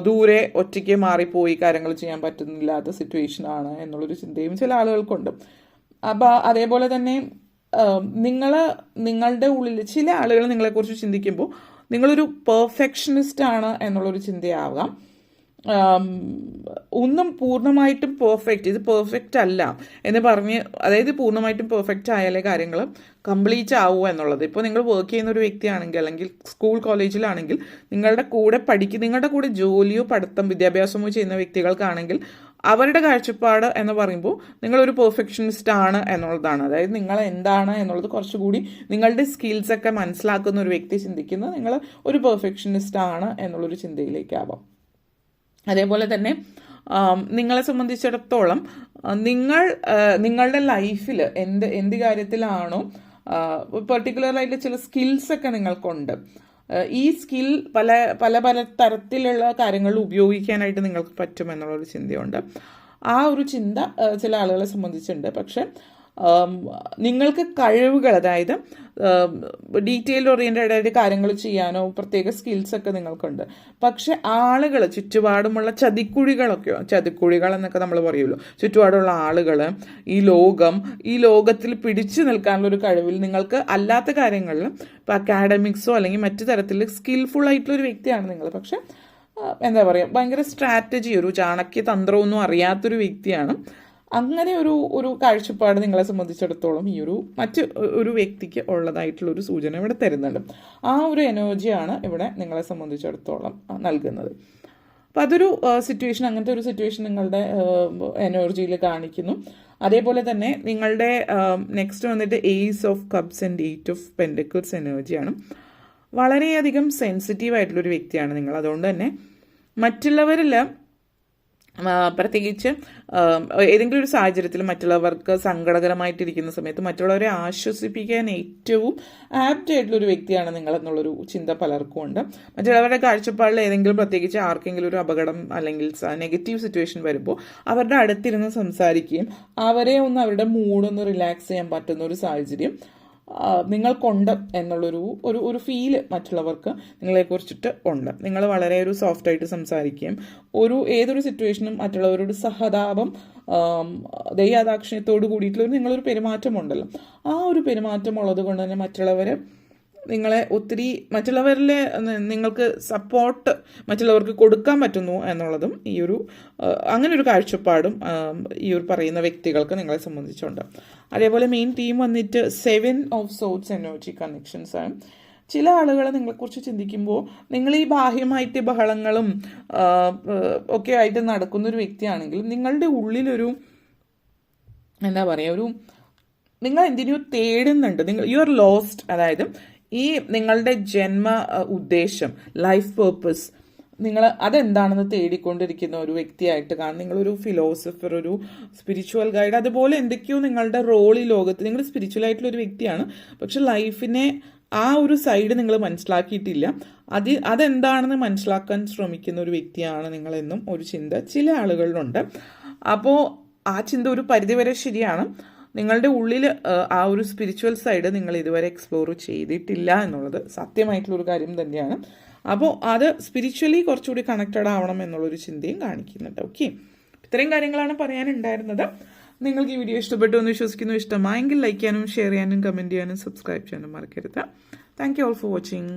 ദൂരെ ഒറ്റയ്ക്ക് മാറിപ്പോയി കാര്യങ്ങൾ ചെയ്യാൻ പറ്റുന്നില്ലാത്ത സിറ്റുവേഷനാണ് എന്നുള്ളൊരു ചിന്തയും ചില ആളുകൾക്കുണ്ട്. അപ്പോൾ അതേപോലെ തന്നെ നിങ്ങളുടെ ഉള്ളിൽ ചില ആളുകൾ നിങ്ങളെക്കുറിച്ച് ചിന്തിക്കുമ്പോൾ നിങ്ങളൊരു പെർഫെക്ഷനിസ്റ്റ് ആണ് എന്നുള്ളൊരു ചിന്തയാവാം. ഒന്നും പൂർണ്ണമായിട്ടും ഇത് പെർഫെക്റ്റ് അല്ല എന്ന് പറഞ്ഞ്, അതായത് പൂർണ്ണമായിട്ടും പെർഫെക്റ്റ് ആയാലേ കാര്യങ്ങൾ കംപ്ലീറ്റ് ആവുക എന്നുള്ളത്. ഇപ്പോൾ നിങ്ങൾ വർക്ക് ചെയ്യുന്ന ഒരു വ്യക്തിയാണെങ്കിൽ അല്ലെങ്കിൽ സ്കൂൾ കോളേജിലാണെങ്കിൽ നിങ്ങളുടെ കൂടെ ജോലിയോ പഠിത്തം വിദ്യാഭ്യാസമോ ചെയ്യുന്ന വ്യക്തികൾക്കാണെങ്കിൽ അവരുടെ കാഴ്ചപ്പാട് എന്ന് പറയുമ്പോൾ നിങ്ങളൊരു പെർഫെക്ഷനിസ്റ്റ് ആണ് എന്നുള്ളതാണ്. അതായത് നിങ്ങൾ എന്താണ് എന്നുള്ളത് കുറച്ചുകൂടി നിങ്ങളുടെ സ്കിൽസൊക്കെ മനസ്സിലാക്കുന്ന ഒരു വ്യക്തി ചിന്തിക്കുന്നത് നിങ്ങൾ ഒരു പെർഫെക്ഷനിസ്റ്റ് ആണ് എന്നുള്ളൊരു ചിന്തയിലേക്കാവാം. അതേപോലെ തന്നെ നിങ്ങളെ സംബന്ധിച്ചിടത്തോളം നിങ്ങളുടെ ലൈഫിൽ എന്ത് കാര്യത്തിലാണോ പെർട്ടിക്കുലറായിട്ട് ചില സ്കിൽസൊക്കെ നിങ്ങൾക്കുണ്ട്, ഈ സ്കിൽ പല തരത്തിലുള്ള കാര്യങ്ങളിൽ ഉപയോഗിക്കാനായിട്ട് നിങ്ങൾക്ക് പറ്റുമെന്നുള്ളൊരു ചിന്തയുണ്ട്. ആ ഒരു ചിന്ത ചില ആളുകളെ സംബന്ധിച്ചുണ്ട്. പക്ഷെ നിങ്ങൾക്ക് കഴിവുകൾ, അതായത് ഡീറ്റെയിൽ ഓറിയൻറ്റഡ് ആയിട്ട് കാര്യങ്ങൾ ചെയ്യാനോ പ്രത്യേക സ്കിൽസൊക്കെ നിങ്ങൾക്കുണ്ട്. പക്ഷെ ആളുകൾ, ചുറ്റുപാടുമുള്ള ചതിക്കുഴികൾ എന്നൊക്കെ നമ്മൾ പറയുമല്ലോ, ചുറ്റുപാടുള്ള ആളുകൾ, ഈ ലോകത്തിൽ പിടിച്ചു നിൽക്കാനുള്ള ഒരു കഴിവിൽ നിങ്ങൾക്ക് അല്ലാത്ത കാര്യങ്ങളിൽ, ഇപ്പോൾ അക്കാഡമിക്സോ അല്ലെങ്കിൽ മറ്റു തരത്തിൽ സ്കിൽഫുൾ ആയിട്ടുള്ള ഒരു വ്യക്തിയാണ് നിങ്ങൾ. പക്ഷെ എന്താ പറയുക, ഭയങ്കര സ്ട്രാറ്റജി, ഒരു ചാണക്യ തന്ത്രമൊന്നും അറിയാത്തൊരു വ്യക്തിയാണ്. അങ്ങനെ ഒരു കാഴ്ചപ്പാട് നിങ്ങളെ സംബന്ധിച്ചിടത്തോളം ഈ മറ്റ് ഒരു വ്യക്തിക്ക് ഉള്ളതായിട്ടുള്ളൊരു സൂചന ഇവിടെ തരുന്നുണ്ട്. ആ ഒരു എനർജിയാണ് ഇവിടെ നിങ്ങളെ സംബന്ധിച്ചിടത്തോളം നൽകുന്നത്. അപ്പം അതൊരു സിറ്റുവേഷൻ, അങ്ങനത്തെ ഒരു സിറ്റുവേഷൻ നിങ്ങളുടെ എനർജിയിൽ കാണിക്കുന്നു. അതേപോലെ തന്നെ നിങ്ങളുടെ നെക്സ്റ്റ് വന്നിട്ട് ace of cups and 8 of pentacles എനർജിയാണ്. വളരെയധികം സെൻസിറ്റീവ് ആയിട്ടുള്ളൊരു വ്യക്തിയാണ് നിങ്ങൾ. അതുകൊണ്ട് തന്നെ മറ്റുള്ളവരിൽ, പ്രത്യേകിച്ച് ഏതെങ്കിലും ഒരു സാഹചര്യത്തിൽ മറ്റുള്ളവർക്ക് സങ്കടകരമായിട്ടിരിക്കുന്ന സമയത്ത് മറ്റുള്ളവരെ ആശ്വസിപ്പിക്കാൻ ഏറ്റവും ആപ്റ്റ് ആയിട്ടുള്ളൊരു വ്യക്തിയാണ് നിങ്ങൾ എന്നുള്ളൊരു ചിന്ത പലർക്കും ഉണ്ട്. മറ്റുള്ളവരുടെ കാഴ്ചപ്പാടിൽ ഏതെങ്കിലും, പ്രത്യേകിച്ച് ആർക്കെങ്കിലും ഒരു അപകടം അല്ലെങ്കിൽ നെഗറ്റീവ് സിറ്റുവേഷൻ വരുമ്പോൾ അവരുടെ അടുത്തിരുന്ന് സംസാരിക്കുകയും അവരെ ഒന്ന്, അവരുടെ മൂഡൊന്ന് റിലാക്സ് ചെയ്യാൻ പറ്റുന്ന ഒരു സാഹചര്യം നിങ്ങൾക്കുണ്ട് എന്നുള്ളൊരു ഫീല് മറ്റുള്ളവർക്ക് നിങ്ങളെക്കുറിച്ചിട്ട് ഉണ്ട്. നിങ്ങൾ വളരെ ഒരു സോഫ്റ്റായിട്ട് സംസാരിക്കുകയും ഏതൊരു സിറ്റുവേഷനും മറ്റുള്ളവരോട് സഹതാപം, ദയാദാക്ഷിണ്യത്തോട് കൂടിയിട്ടുള്ള നിങ്ങളൊരു പെരുമാറ്റമുണ്ടല്ലോ, ആ ഒരു പെരുമാറ്റം ഉള്ളത് കൊണ്ട് തന്നെ മറ്റുള്ളവരിലെ നിങ്ങൾക്ക് സപ്പോർട്ട് മറ്റുള്ളവർക്ക് കൊടുക്കാൻ പറ്റുന്നു എന്നുള്ളതും അങ്ങനെ ഒരു കാഴ്ചപ്പാടും പറയുന്ന വ്യക്തികൾക്ക് നിങ്ങളെ സംബന്ധിച്ചുണ്ട്. അതേപോലെ മെയിൻ തീം വന്നിട്ട് 7 ഓഫ് സോർട്സ് എനർജി കണക്ഷൻസ് ആണ്. ചില ആളുകൾ നിങ്ങളെക്കുറിച്ച് ചിന്തിക്കുമ്പോൾ നിങ്ങൾ ഈ ബാഹ്യമായിട്ട് ബഹളങ്ങളും ഒക്കെ ആയിട്ട് നടക്കുന്നൊരു വ്യക്തിയാണെങ്കിലും നിങ്ങളുടെ ഉള്ളിലൊരു എന്താ പറയുക, നിങ്ങൾ എന്തിനോ തേടുന്നുണ്ട്. You are lost. അതായത് ഈ നിങ്ങളുടെ ജന്മ ഉദ്ദേശം, ലൈഫ് പേർപ്പസ്, അതെന്താണെന്ന് തേടിക്കൊണ്ടിരിക്കുന്ന ഒരു വ്യക്തിയായിട്ട് കാണും. നിങ്ങളൊരു ഫിലോസഫർ, ഒരു സ്പിരിച്വൽ ഗൈഡ്, അതുപോലെ എന്തൊക്കെയോ നിങ്ങളുടെ റോൾ ഈ ലോകത്ത്. നിങ്ങൾ സ്പിരിച്വൽ ആയിട്ടുള്ള ഒരു വ്യക്തിയാണ്, പക്ഷെ ലൈഫിനെ ആ ഒരു സൈഡ് നിങ്ങൾ മനസ്സിലാക്കിയിട്ടില്ല. അതെന്താണെന്ന് മനസ്സിലാക്കാൻ ശ്രമിക്കുന്ന ഒരു വ്യക്തിയാണ് നിങ്ങളെന്നും ഒരു ചിന്ത ചില ആളുകളിലുണ്ട്. അപ്പോൾ ആ ചിന്ത ഒരു പരിധിവരെ ശരിയാണ്. നിങ്ങളുടെ ഉള്ളിൽ ആ ഒരു സ്പിരിച്വൽ സൈഡ് നിങ്ങൾ ഇതുവരെ എക്സ്പ്ലോർ ചെയ്തിട്ടില്ല എന്നുള്ളത് സത്യമായിട്ടുള്ളൊരു കാര്യം തന്നെയാണ്. അപ്പോൾ അത് സ്പിരിച്വലി കുറച്ചുകൂടി കണക്റ്റഡ് ആവണം എന്നുള്ളൊരു ചിന്തയും കാണിക്കുന്നുണ്ട്. ഓക്കെ, ഇത്രയും കാര്യങ്ങളാണ് പറയാനുണ്ടായിരുന്നത്. നിങ്ങൾക്ക് ഈ വീഡിയോ ഇഷ്ടപ്പെട്ടു എന്ന് വിശ്വസിക്കുന്നു. ഇഷ്ടമായെങ്കിൽ ലൈക്ക് ചെയ്യാനും ഷെയർ ചെയ്യാനും കമൻറ്റ് ചെയ്യാനും സബ്സ്ക്രൈബ് ചെയ്യാനും മറക്കരുത്. Thank you all for watching.